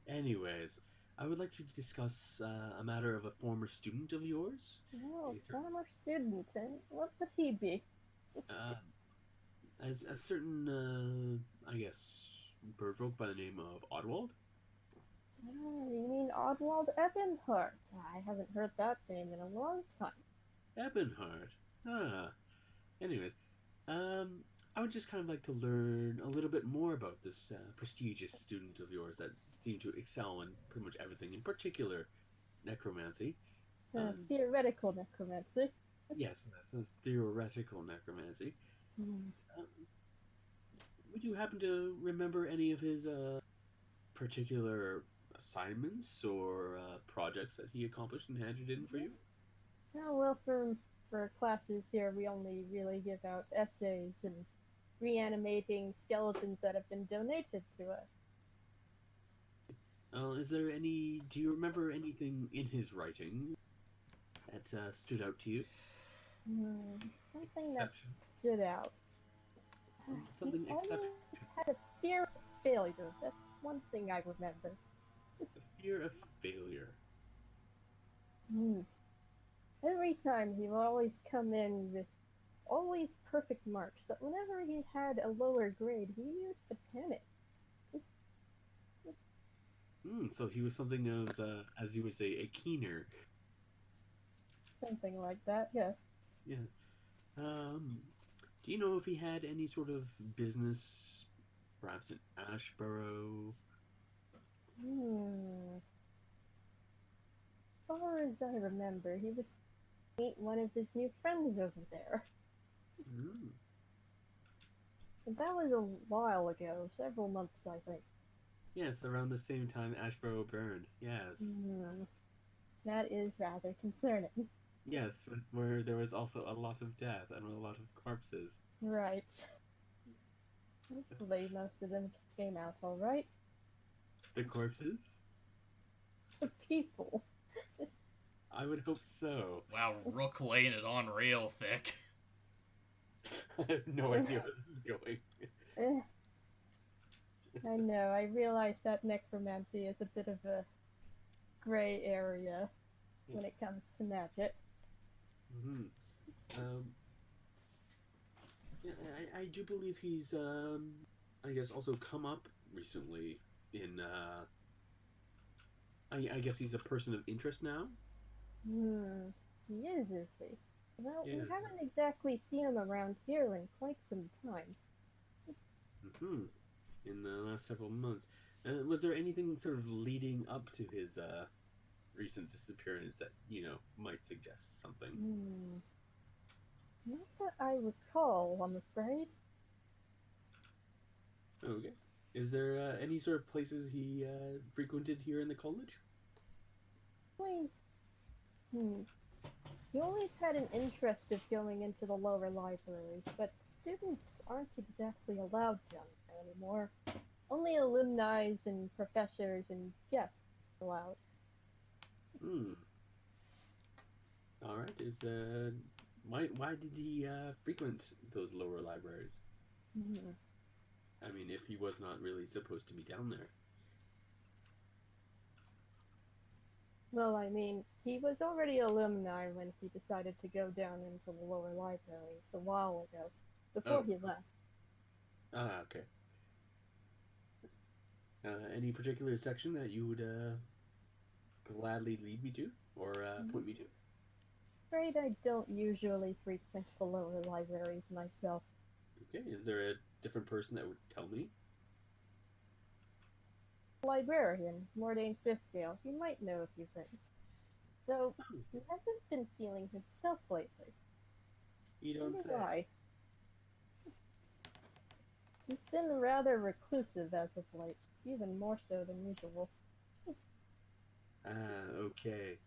Anyways, I would like to discuss a matter of a former student of yours. Oh, former student, and what would he be? As a certain, I guess, bird folk by the name of Oddwald? Oh, you mean Oddwald Ebenhart? I haven't heard that name in a long time. Ebenhart? Ah. Anyways, I would just kind of like to learn a little bit more about this prestigious student of yours that seemed to excel in pretty much everything, in particular necromancy. Theoretical necromancy. Yes, that's theoretical necromancy. Would you happen to remember any of his particular assignments or projects that he accomplished and handed in for you? Oh, well, for classes here, we only really give out essays and reanimating skeletons that have been donated to us. Is there any... Do you remember anything in his writing that stood out to you? Something that stood out. Something he always had a fear of failure. That's one thing I remember. A fear of failure. Every time he would always come in with always perfect marks, but whenever he had a lower grade, he used to panic. So he was something of, as you would say, a keener. Something like that, yes. Yeah. Do you know if he had any sort of business, perhaps in Ashborough? As far as I remember, he was to meet one of his new friends over there. And that was a while ago, several months, I think. Yes, around the same time Ashborough burned. Yes. That is rather concerning. Yes, where there was also a lot of death and a lot of corpses. Right. Hopefully most of them came out all right. The corpses? The people. I would hope so. Wow, Rook laying it on real thick. I have no idea where this is going. I know, I realize that necromancy is a bit of a gray area when it comes to magic. Yeah, I do believe he's, I guess, also come up recently in, I guess he's a person of interest now? He is he? Well, we haven't exactly seen him around here in quite some time. Hmm. In the last several months. Was there anything sort of leading up to his recent disappearance that, might suggest something? Not that I recall, I'm afraid. Okay. Is there any sort of places he frequented here in the college? Please. He always had an interest of going into the lower libraries, but students aren't exactly allowed down there anymore. Only alumni and professors and guests allowed. All right. Why did he frequent those lower libraries? I mean, if he was not really supposed to be down there. Well, I mean, he was already alumni when he decided to go down into the lower libraries a while ago, before he left. Ah, okay. Any particular section that you would gladly lead me to, or point me to? Afraid I don't usually frequent the lower libraries myself. Okay, is there a different person that would tell me? Librarian, Mordain Swiftgale. He might know a few things. Though, he hasn't been feeling himself lately. You don't say. Why? He's been rather reclusive as of late, even more so than usual. Okay.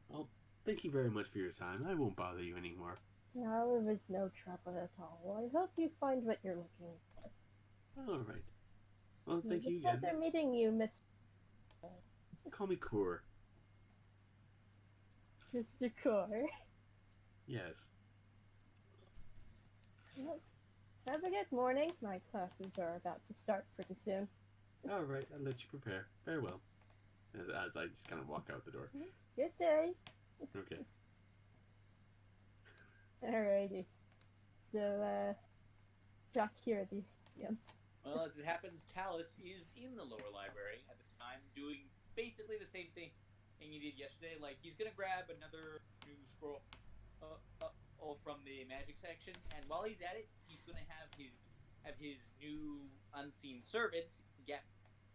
Well, thank you very much for your time. I won't bother you anymore. No, it was no trouble at all. I hope you find what you're looking for. All right. Well, thank you again. Pleasure meeting you, Miss. Call me Core. Mr. Core. Yes. Well, have a good morning. My classes are about to start pretty soon. All right, I'll let you prepare. Farewell. As I just kind of walk out the door. Good day. Okay. Alrighty. So, back here at the Well, as it happens, Talus is in the lower library at this time, doing basically the same thing he did yesterday. Like, he's gonna grab another new scroll from the magic section, and while he's at it, he's gonna have his new unseen servant get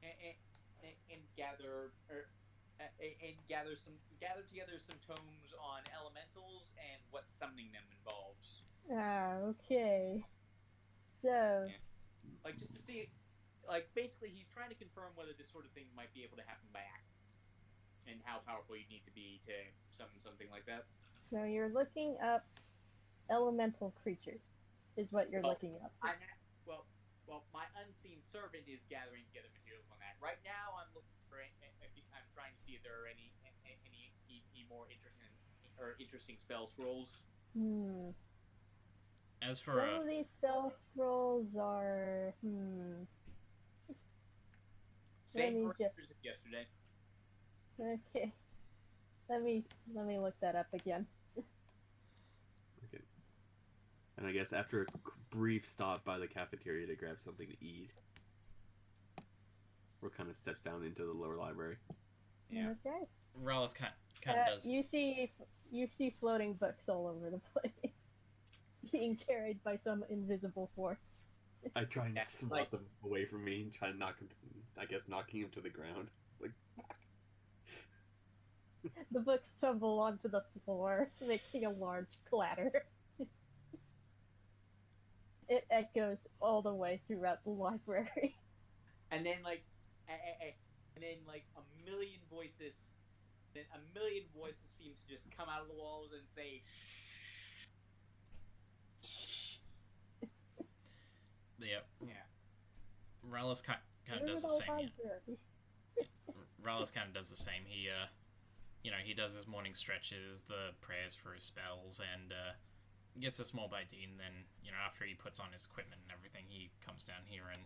and gather together some tomes on elementals and what summoning them involves. Okay. So. Yeah. Like, just to see, like, basically he's trying to confirm whether this sort of thing might be able to happen by act, and how powerful you need to be to summon something like that. So you're looking up elemental creatures, is what you're looking up. Well, my unseen servant is gathering together materials on that. Right now, I'm looking for. I'm trying to see if there are any more interesting spell scrolls. As for some of these spell scrolls are same as yesterday. Okay. Let me look that up again. Okay. And I guess after a brief stop by the cafeteria to grab something to eat, Rook kind of steps down into the lower library. Yeah. Okay. Rallis kind of does. You see floating books all over the place, being carried by some invisible force. I try and swat them away from me and try to knock him. Knocking him to the ground. It's like. The books tumble onto the floor, making a large clatter. It echoes all the way throughout the library. And then, like, a million voices. Then a million voices seem to just come out of the walls and say, "Shh." Yep. Yeah. Rallis kind of does the same. Rallis kind of does the same. He, he does his morning stretches, the prayers for his spells, and gets a small bite to eat. And then, after he puts on his equipment and everything, he comes down here and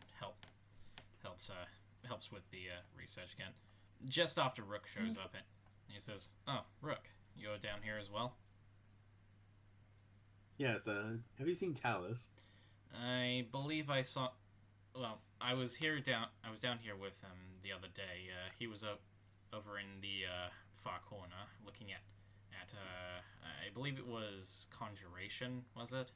helps with the research again. Just after Rook shows up, he says, "Oh, Rook, you're down here as well?" Yes. Have you seen Talus? I believe I saw. Well, I was down here with him the other day. He was over in the far corner looking at I believe it was Conjuration, was it?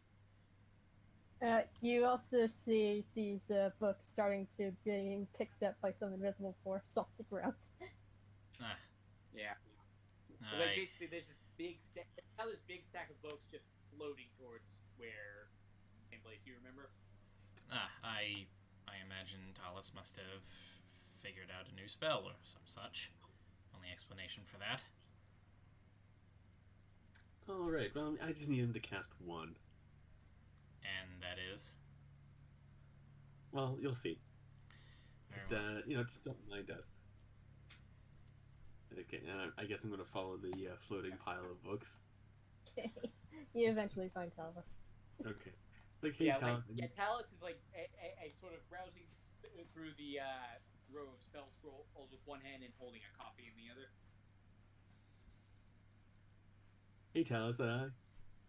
You also see these books starting to being picked up by some invisible force off the ground. Yeah. Like basically, there's this big stack of books just floating towards where same place. You remember? I imagine Talus must have figured out a new spell or some such. Only explanation for that. Alright, well, I just need him to cast one. And that is? Well, you'll see. Very well. Just don't mind us. Okay, I guess I'm going to follow the floating pile of books. Okay. You eventually find Talus. Okay. Like, hey, Talus. Talus is like a sort of browsing through the row of spell scrolls with one hand and holding a copy in the other. Hey, Talus,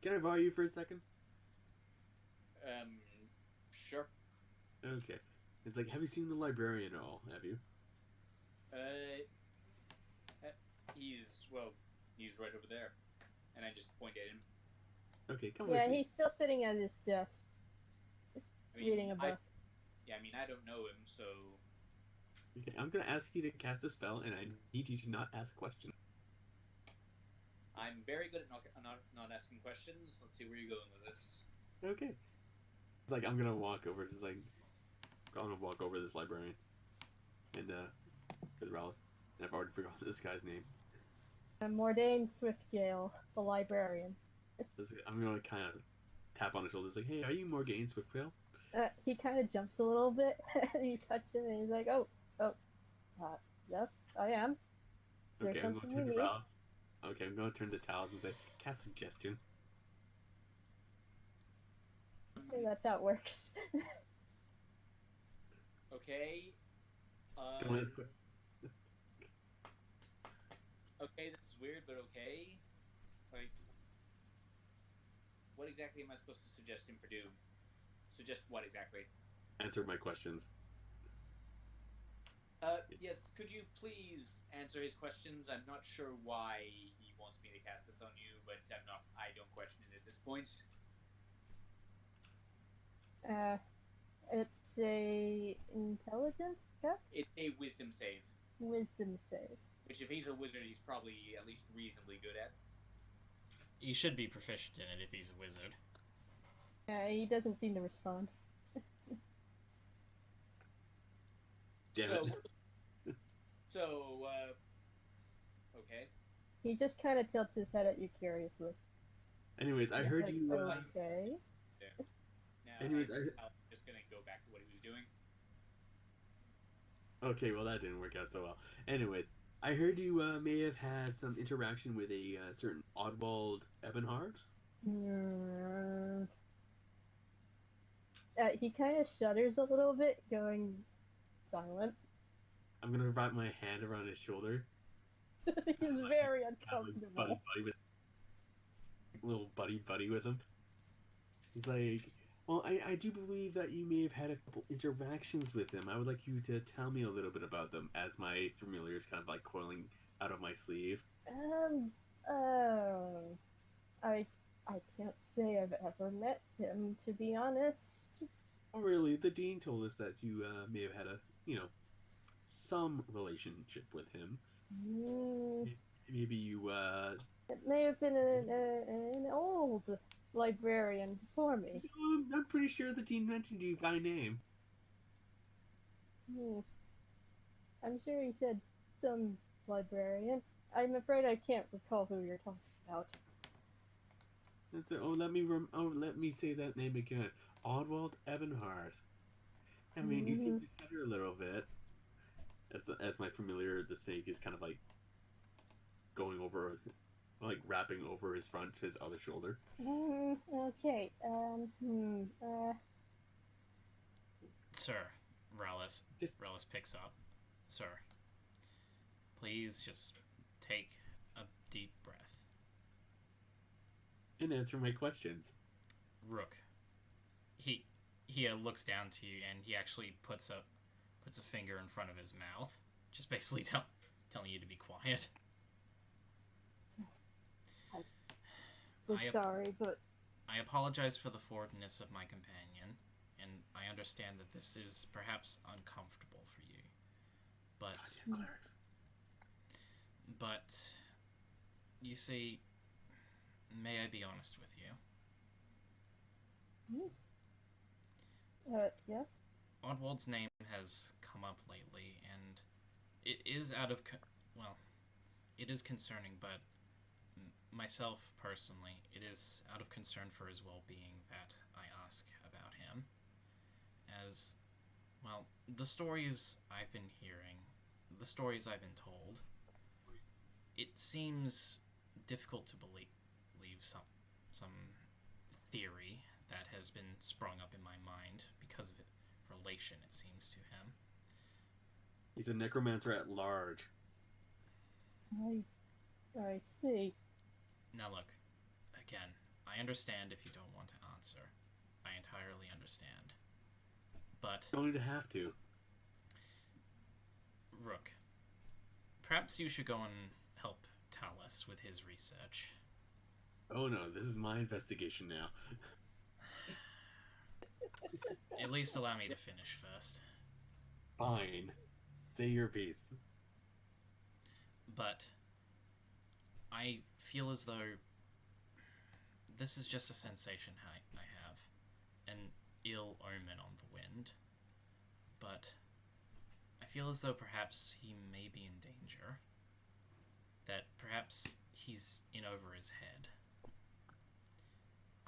can I borrow you for a second? Sure. Okay. It's like, have you seen the librarian at all? Have you? He's right over there. And I just point at him. Okay, come with Yeah, me. he's still sitting at his desk, reading a book. I don't know him, so... Okay, I'm going to ask you to cast a spell, and I need you to not ask questions. I'm very good at not asking questions. Let's see where you're going with this. Okay. It's like, I'm going to walk over, I'm going to walk over to this librarian. And, to the Rallis. And I've already forgotten this guy's name. Mordain Swiftgale, the librarian. I'm going to kind of tap on his shoulder. It's like, hey, are you Morgaine Swiftgale? He kind of jumps a little bit. You touch him, and he's like, yes, I am. There's Okay, I'm going to turn you to need. Rallis. Okay, I'm going to turn to Talus and say, cast suggestion. Okay, that's how it works. Okay. Don't ask questions. Okay, this is weird, but okay. Like, what exactly am I supposed to suggest him for do? Suggest what exactly? Answer my questions. Yes, could you please answer his questions? I'm not sure why he wants me to cast this on you, but I don't question it at this point. It's a intelligence check? It's a wisdom save. Wisdom save. Which, if he's a wizard, he's probably at least reasonably good at. He should be proficient in it if he's a wizard. He doesn't seem to respond. Damn it. Okay. He just kind of tilts his head at you curiously. Anyways, I heard you. Okay. Now, Anyways, I'm just gonna go back to what he was doing. Okay, well that didn't work out so well. Anyways, I heard you may have had some interaction with a certain Oddwald Ebenhard. He kind of shudders a little bit, going silent. I'm gonna wrap my hand around his shoulder. He's very uncomfortable. Little buddy with him. He's like, well, I do believe that you may have had a couple interactions with him. I would like you to tell me a little bit about them, as my familiar is kind of like coiling out of my sleeve. I can't say I've ever met him, to be honest. Oh, really? The dean told us that you may have had some relationship with him. Maybe you, It may have been an old librarian before me. I'm pretty sure the dean mentioned you by name. I'm sure he said some librarian. I'm afraid I can't recall who you're talking about. Let me say that name again. Oddwald Ebenhard. I mean, you seem to stutter a little bit. As my familiar, the snake is kind of like going over, like wrapping over his other shoulder. Okay. Sir, Rallis picks up. Sir, please just take a deep breath. And answer my questions. Rook. He looks down to you and he actually puts a finger in front of his mouth, just basically telling you to be quiet. I'm sorry, but I apologize for the forwardness of my companion, and I understand that this is perhaps uncomfortable for you. But you see, may I be honest with you? Yes? Oddwald's name has come up lately, and it is it is concerning, but myself personally, it is out of concern for his well-being that I ask about him. As, well, the stories I've been hearing, the stories I've been told, it seems difficult to believe some theory that has been sprung up in my mind because of relation, it seems, to him. He's a necromancer at large. I see. Now look, again, I understand if you don't want to answer. I entirely understand. But... You don't need to have to. Rook, perhaps you should go and help Talus with his research. Oh no, this is my investigation now. At least allow me to finish first. Fine. Say your piece. But I feel as though this is just a sensation I have. An ill omen on the wind. But I feel as though perhaps he may be in danger. That perhaps he's in over his head.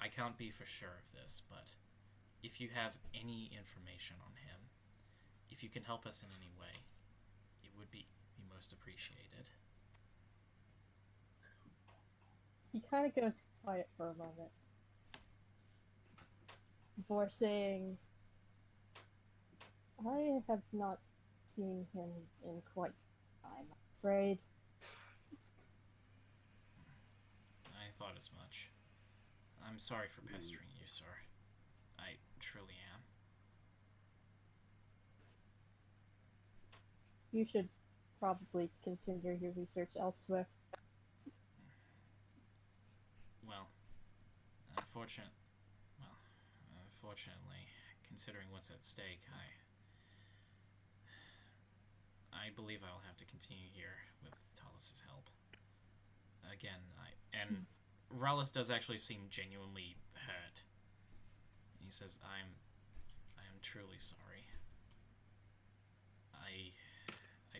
I can't be for sure of this, but if you have any information on him, if you can help us in any way, it would be most appreciated. He kind of goes quiet for a moment before saying, I have not seen him in quite some time, I'm afraid. I thought as much. I'm sorry for pestering you, sir. I truly am. You should probably continue your research elsewhere. Well, unfortunately, considering what's at stake, I believe I'll have to continue here with Talus's help. Again, Rallis does actually seem genuinely hurt. He says, I am truly sorry. I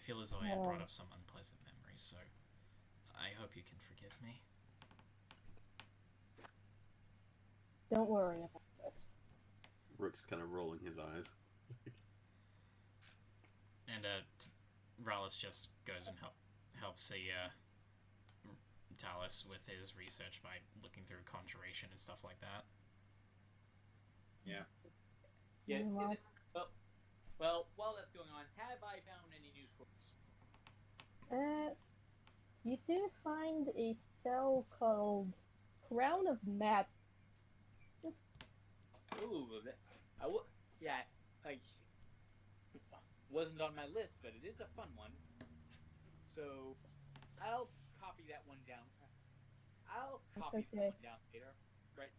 feel as though I had brought up some unpleasant memories, so I hope you can forgive me. Don't worry about it. Rook's kind of rolling his eyes. And Rallis just goes and helps Talus with his research by looking through conjuration and stuff like that. Yeah. Yeah. Well, while that's going on, have I found any new scrolls? You do find a spell called Crown of Magic. Ooh, wasn't on my list, but it is a fun one. So, I'll copy that one down. I'll copy that one down later. Right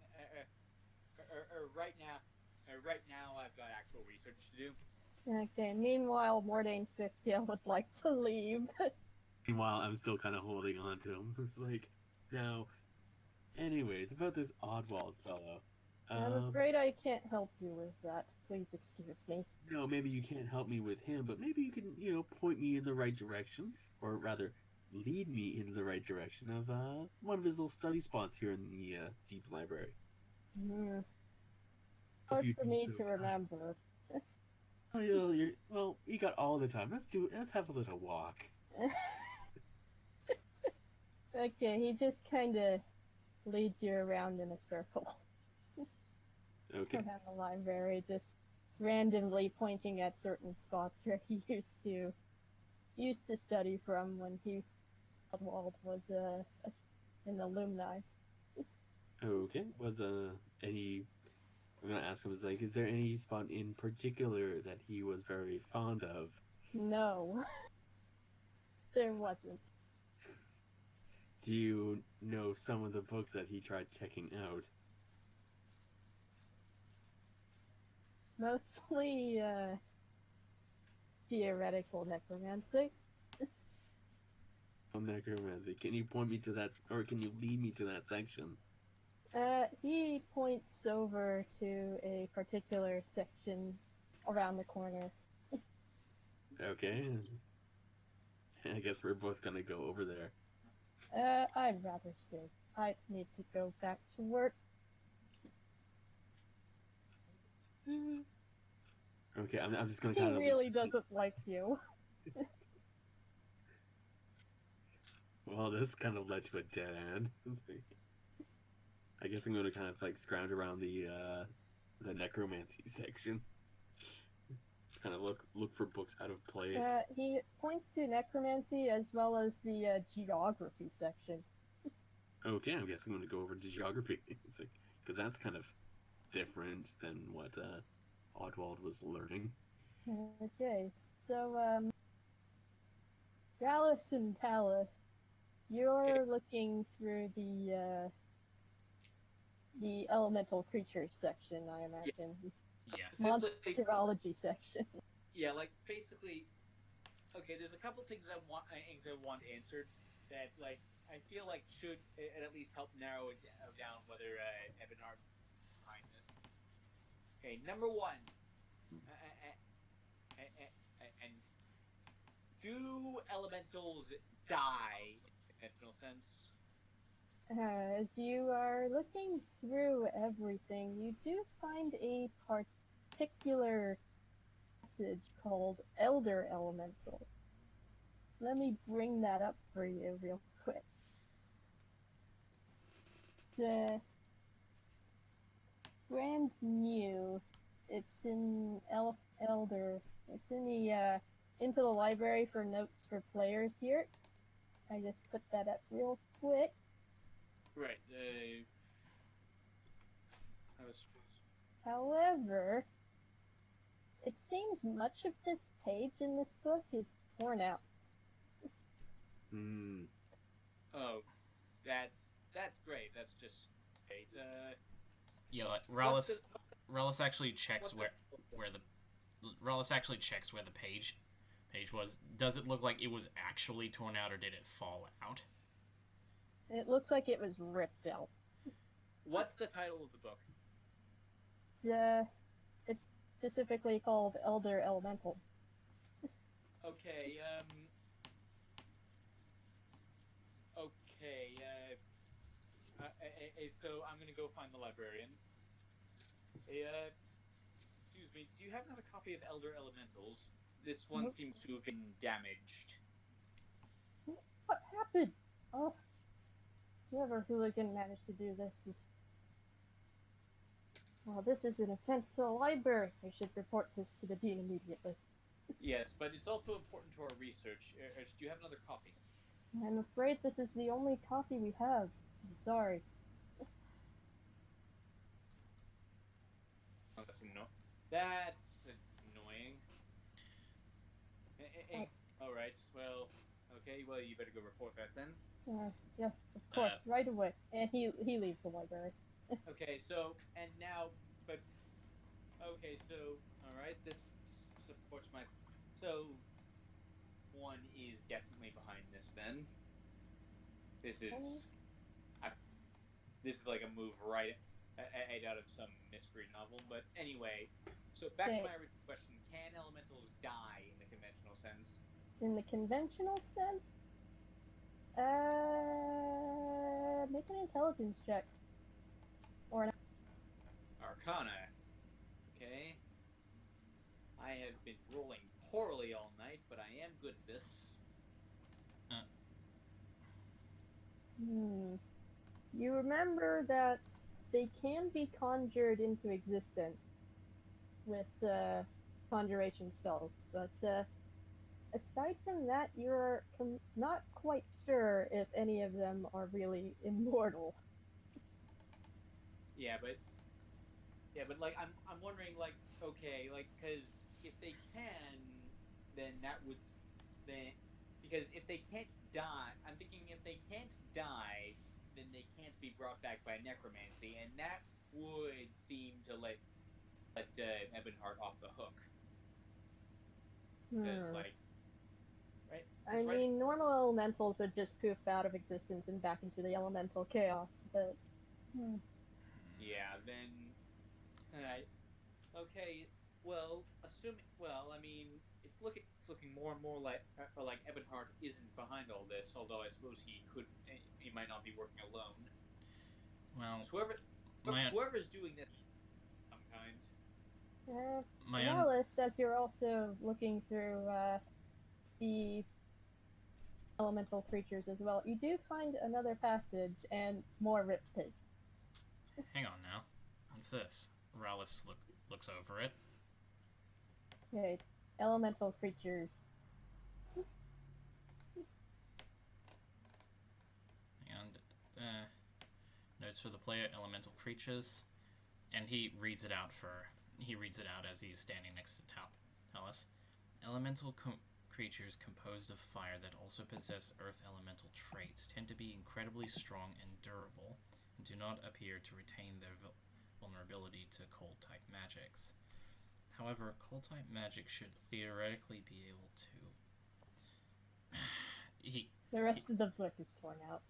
now, I've got actual research to do. Okay, meanwhile, Mordain Swiftfield would like to leave. Meanwhile, I'm still kind of holding on to him. It's like, now, anyways, about this Oddwald fellow. I'm afraid I can't help you with that. Please excuse me. No, maybe you can't help me with him, but maybe you can, point me in the right direction, or rather, lead me into the right direction of one of his little study spots here in the Deep Library. Hard for me to remember. Oh, you got all the time. Let's have a little walk. Okay, he just kind of leads you around in a circle. Okay. Around the library, just randomly pointing at certain spots where he used to study from when Oddwald was an alumni. Okay. Was I'm gonna ask him, is there any spot in particular that he was very fond of? No. There wasn't. Do you know some of the books that he tried checking out? Mostly, theoretical necromancy. Necromancy. Can you point me to that, or can you lead me to that section? He points over to a particular section around the corner. Okay. I guess we're both gonna go over there. I'd rather stay. I need to go back to work. Okay, I'm just gonna He kind of... really doesn't like you. Well, this kind of led to a dead end. I guess I'm gonna kind of like scrounge around the necromancy section. Kind of look for books out of place. He points to necromancy as well as the geography section. Okay, I guess I'm gonna go over to geography. Because that's kind of different than what Oddwald was learning. Okay, so Gallus and Talus, you're looking through the elemental creatures section, I imagine. Yes. Monsterology section. Yeah, like basically, okay. There's a couple things I want answered that like I feel like should at least help narrow it down whether Ebonard behind this. Okay, number one, and do elementals die in a conventional sense? As you are looking through everything, you do find a particular passage called Elder Elemental. Let me bring that up for you real quick. It's brand new. It's in Elder. It's in the into the library for notes for players here. I just put that up real quick. Right. However, it seems much of this page in this book is torn out. Oh, that's great. That's just great. Yeah, like Relis actually checks where the Relis actually checks where the page was. Does it look like it was actually torn out, or did it fall out? It looks like it was ripped out. What's the title of the book? It's specifically called Elder Elemental. Okay, so I'm gonna go find the librarian. Excuse me, do you have another copy of Elder Elementals? This one seems to have been damaged. What happened? Oh, whoever hooligan managed to do this is... Well, this is an offense to the library. I should report this to the dean immediately. Yes, but it's also important to our research. Do you have another copy? I'm afraid this is the only copy we have. I'm sorry. Oh, that's annoying. Alright, well, okay, well, you better go report that then. Yes, of course, right away. And he leaves the library. Okay, so, and now, but, okay, so, alright, this supports my, so, one is definitely behind this then. This is like a move right out of some mystery novel, but anyway, so back to my original question, can elementals die in the conventional sense? In the conventional sense? Make an intelligence check. Or an Arcana. Okay. I have been rolling poorly all night, but I am good at this. You remember that they can be conjured into existence with conjuration spells, but aside from that, you're not quite sure if any of them are really immortal. Yeah, but like I'm wondering, like, okay, like, because if they can, then that would because if they can't die, I'm thinking if they can't die, then they can't be brought back by necromancy, and that would seem to let Ebonheart off the hook. Because, like, right? I mean, normal elementals would just poof out of existence and back into the elemental chaos, but... Yeah, then... okay, well, I mean, it's looking more and more like Ebonheart isn't behind all this, although I suppose he might not be working alone. Well, so whoever's doing this, some kind. Alice, as you're also looking through the elemental creatures as well, you do find another passage and more ripped page. Hang on now. What's this? Rallis looks over it. Okay, elemental creatures. And notes for the player: elemental creatures, and he reads it out as he's standing next to Talus. Elemental creatures composed of fire that also possess earth elemental traits tend to be incredibly strong and durable, and do not appear to retain their vulnerability to cold-type magics. However, cold-type magic should theoretically be able to... The rest of the book is torn out.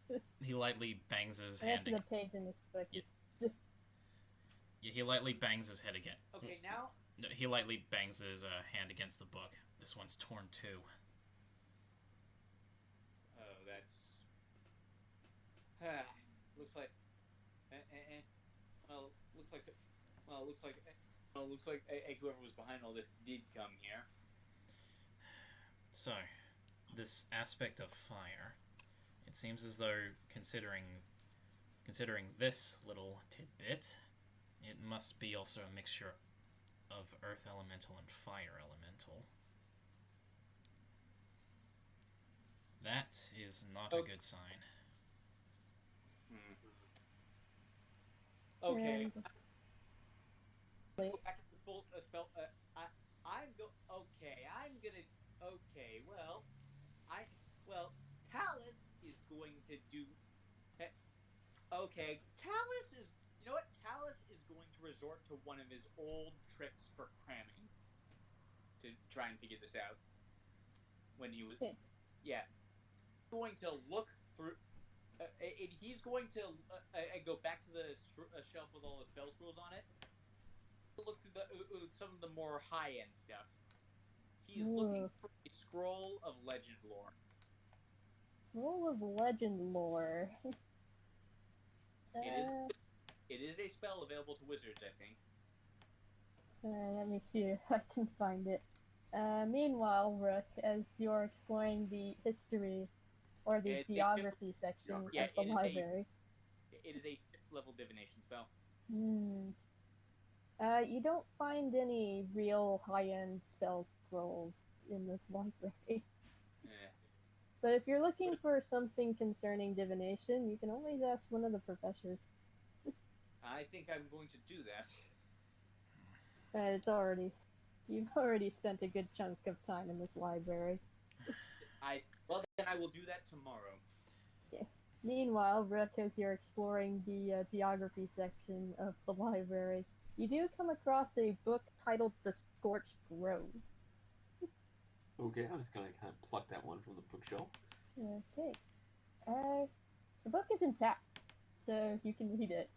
He lightly bangs his hand... The rest of the page in this book is just... Yeah, he lightly bangs his head again. Okay, now... No, he lightly bangs his hand against the book. This one's torn too. Oh, that's... looks like... looks like whoever was behind all this did come here. So, this aspect of fire, it seems as though considering this little tidbit, it must be also a mixture of earth elemental and fire elemental. That is not a good sign. Okay. Go back to the spell. Talus is going to do. Okay, Talus is. You know what? Talus is going to resort to one of his old tricks for cramming to try and figure this out. When he was, yeah, going to look through. He's going to go back to the shelf with all the spell scrolls on it. Look through some of the more high-end stuff. He's looking for a scroll of legend lore. Scroll of legend lore. It is a spell available to wizards, I think. Let me see if I can find it. Meanwhile, Rook, as you're exploring the history or the geography section of the library. It is a 5th level divination spell. You don't find any real high-end spell scrolls in this library. But if you're looking for something concerning divination, you can always ask one of the professors. I think I'm going to do that. You've already spent a good chunk of time in this library. Well, then I will do that tomorrow. Yeah. Meanwhile, Rook, as you're exploring the geography section of the library, you do come across a book titled The Scorched Grove. Okay, I'm just gonna kind of pluck that one from the bookshelf. Okay. The book is intact, so you can read it.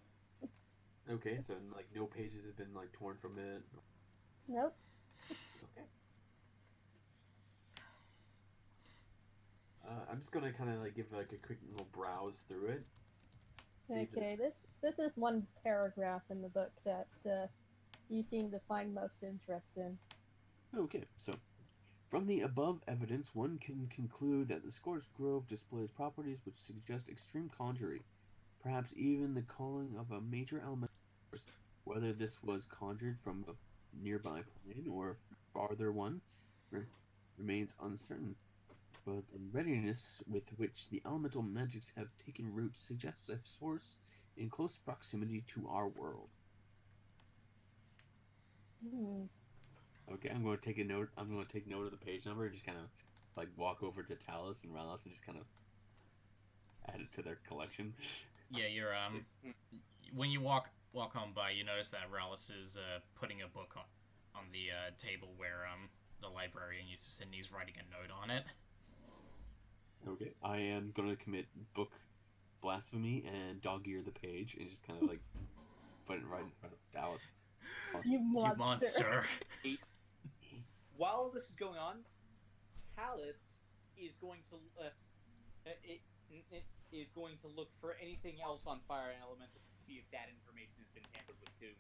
Okay, so like no pages have been like torn from it? Nope. Okay. I'm just gonna kind of like give like a quick little browse through it. Okay, this is one paragraph in the book that you seem to find most interest in. Okay, so from the above evidence, one can conclude that the Scorched Grove displays properties which suggest extreme conjuring, perhaps even the calling of a major elemental force. Whether this was conjured from a nearby plane or a farther one remains uncertain. But the readiness with which the elemental magics have taken root suggests a source in close proximity to our world. Okay, I'm going to take a note. I'm going to take note of the page number and just kind of like walk over to Talus and Rallis and just kind of add it to their collection. Yeah, you're when you walk walk on by, you notice that Rallis is putting a book on the table where the librarian used to sit, and he's writing a note on it. Okay, I am gonna commit book blasphemy and dog-ear the page and just kind of like put it right in front of Dallas. You monster. You monster. While this is going on, Talus is going to is going to look for anything else on Fire and Elemental to see if that information has been tampered with too.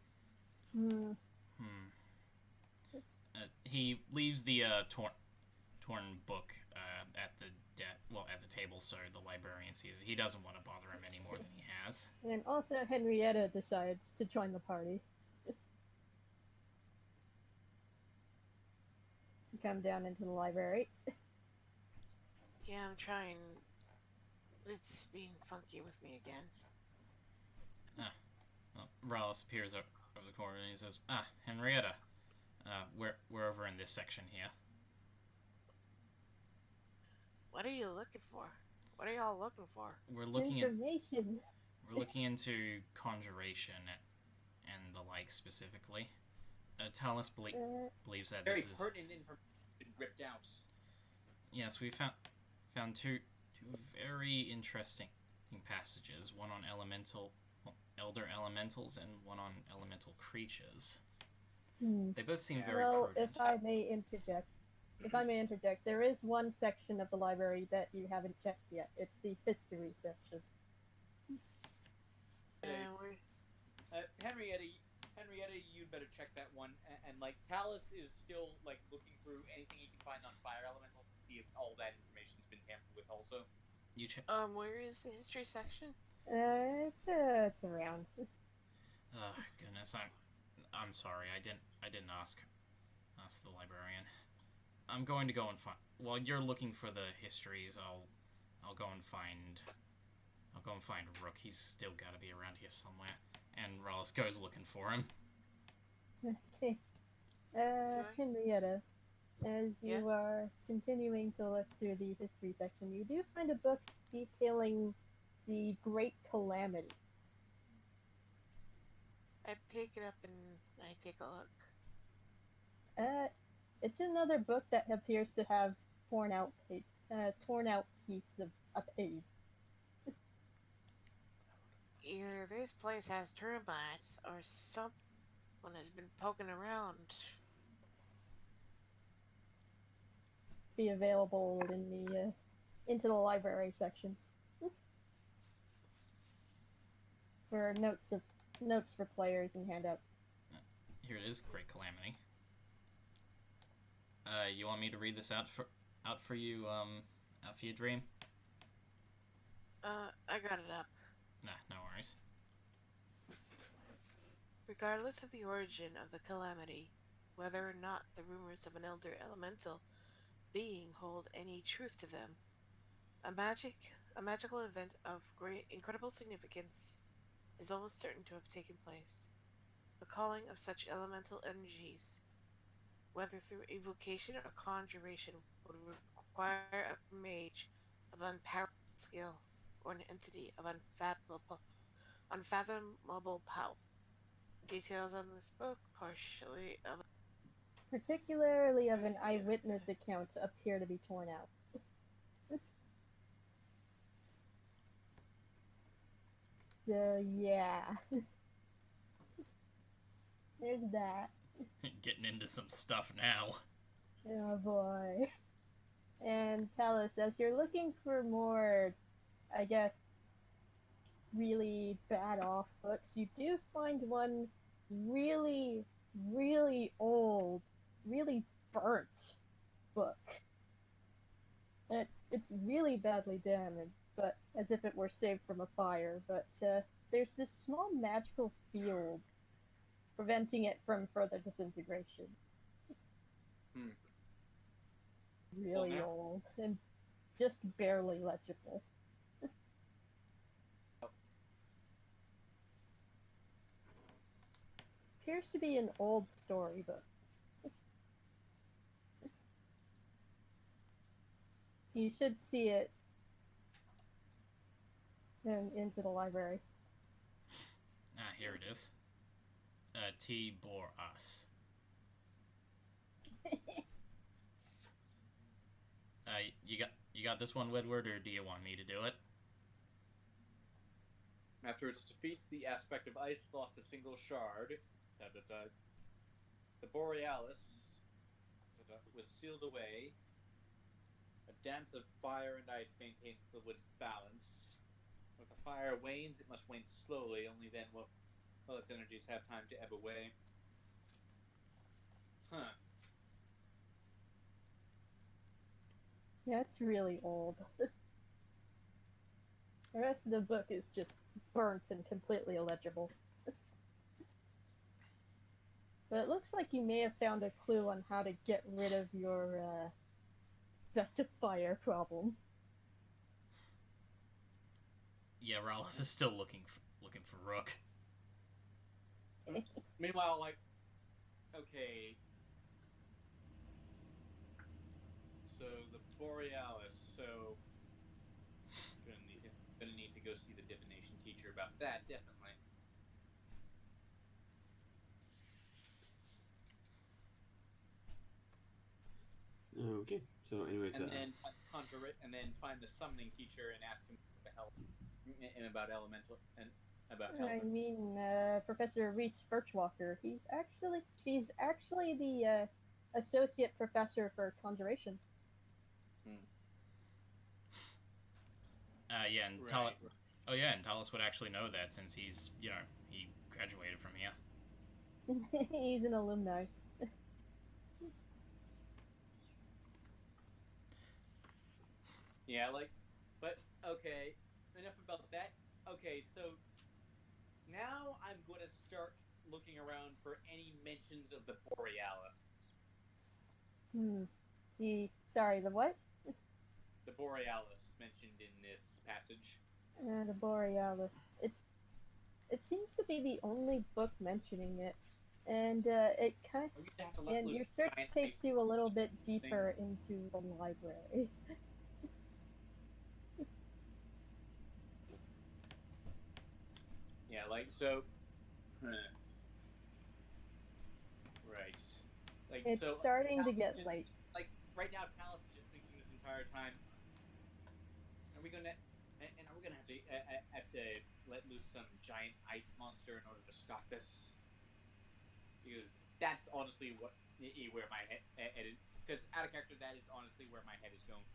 He leaves the torn book at the at the table, so the librarian sees it. He doesn't want to bother him any more than he has. And also Henrietta decides to join the party. Come down into the library. Yeah, I'm trying. It's being funky with me again. Rallis appears over the corner and he says, Henrietta, we're over in this section here. What are you looking for? What are y'all looking for? We're looking information. We're looking into conjuration and the like specifically. Talus believes that Very this is pertinent information ripped out. Yes, we found two very interesting passages. One on elder elementals and one on elemental creatures. They both seem very prudent. If I may interject, there is one section of the library that you haven't checked yet. It's the history section. Henrietta, you'd better check that one. And like, Talus is still like looking through anything he can find on Fire Elemental to see if all that information's been tampered with. Also, you check. Where is the history section? It's around. Oh goodness, I'm sorry. I didn't ask the librarian. I'm going to go and find. While you're looking for the histories, I'll go and find Rook. He's still got to be around here somewhere. And Rallis goes looking for him. Okay. Henrietta, as you are continuing to look through the history section, you do find a book detailing the Great Calamity. I pick it up and I take a look. It's another book that appears to have torn out piece of a page. Either this place has termites or someone has been poking around. Be available in the into the library section for notes for players and handouts. Here it is, Great Calamity. You want me to read this out for you, Dream? I got it up. Nah, no worries. Regardless of the origin of the calamity, whether or not the rumors of an elder elemental being hold any truth to them, a magical event of incredible significance is almost certain to have taken place. The calling of such elemental energies, whether through evocation or conjuration, would require a mage of unparalleled skill or an entity of unfathomable power. Details on this book, particularly of an eyewitness account, appear to be torn out. So yeah, there's that. Getting into some stuff now. Oh boy. And Talus, as you're looking for more, I guess, really bad off books, you do find one really, really old, really burnt book. It's really badly damaged, but as if it were saved from a fire. But there's this small magical field preventing it from further disintegration. Really old and just barely legible. Appears to be an old storybook. You should see it into the library. here it is. T bore us. You got this one, Wedward, or do you want me to do it? After its defeat, the aspect of ice lost a single shard. The Borealis was sealed away. A dance of fire and ice maintains the wood's balance. If the fire wanes, it must wane slowly. Only then will its energies have time to ebb away. Huh. Yeah, it's really old. The rest of the book is just burnt and completely illegible. But it looks like you may have found a clue on how to get rid of your vector fire problem. Yeah, Rallis is still looking for Rook. Meanwhile, like, okay. So the Borealis. So gonna need to go see the divination teacher about that, definitely. Okay. So, anyways, and then find the summoning teacher and ask him to help and about elemental and about help. I mean, Professor Reese Birchwalker. She's actually the associate professor for conjuration. Yeah, and Right. and Talos would actually know that since he's, he graduated from here. He's an alumni. Yeah, but okay, enough about that. Okay, so now I'm going to start looking around for any mentions of the Borealis. The what? The Borealis mentioned in this passage. The Borealis. It seems to be the only book mentioning it, and it kind of, and your search takes you a little bit deeper into the library. Yeah, so. Right. It's starting to get late. Right now, Talos is just thinking this entire time. Are we gonna have to let loose some giant ice monster in order to stop this? Because that's honestly where my head is. Because out of character, that is honestly where my head is going.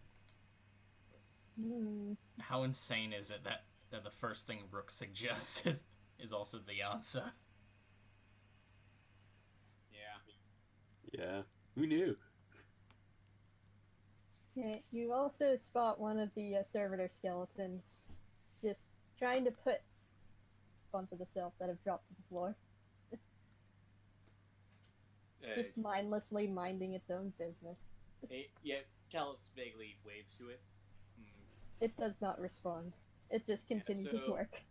How insane is it that the first thing Rook suggests is also the answer? Yeah. Who knew? Yeah, you also spot one of the servitor skeletons just trying to put onto the shelf that have dropped to the floor. Just mindlessly minding its own business. Yeah, Talos vaguely waves to it. It does not respond. It just continues to work.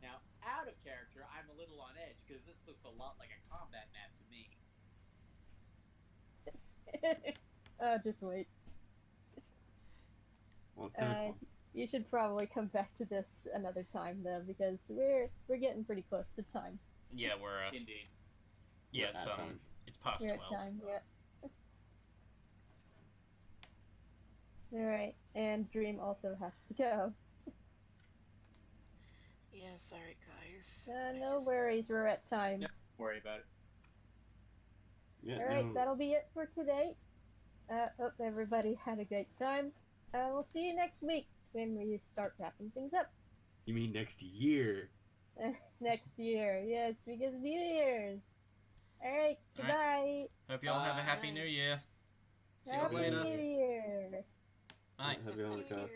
Now, out of character, I'm a little on edge because this looks a lot like a combat map to me. Just wait. Well, you should probably come back to this another time, though, because we're getting pretty close to time. Yeah, we're indeed. Yeah, it's past 12. We're at time, yeah. Alright, and Dream also has to go. Yeah, sorry guys. No worries, we're at time. Yep, worry about it. Yeah, Alright, that'll be it for today. Hope everybody had a great time. We'll see you next week when we start wrapping things up. You mean next year? Next year, yes, because New Year's. Alright, goodbye. Right. Hope you all have a happy New Year. See you Happy later. New Year. Bye. Happy Hanukkah.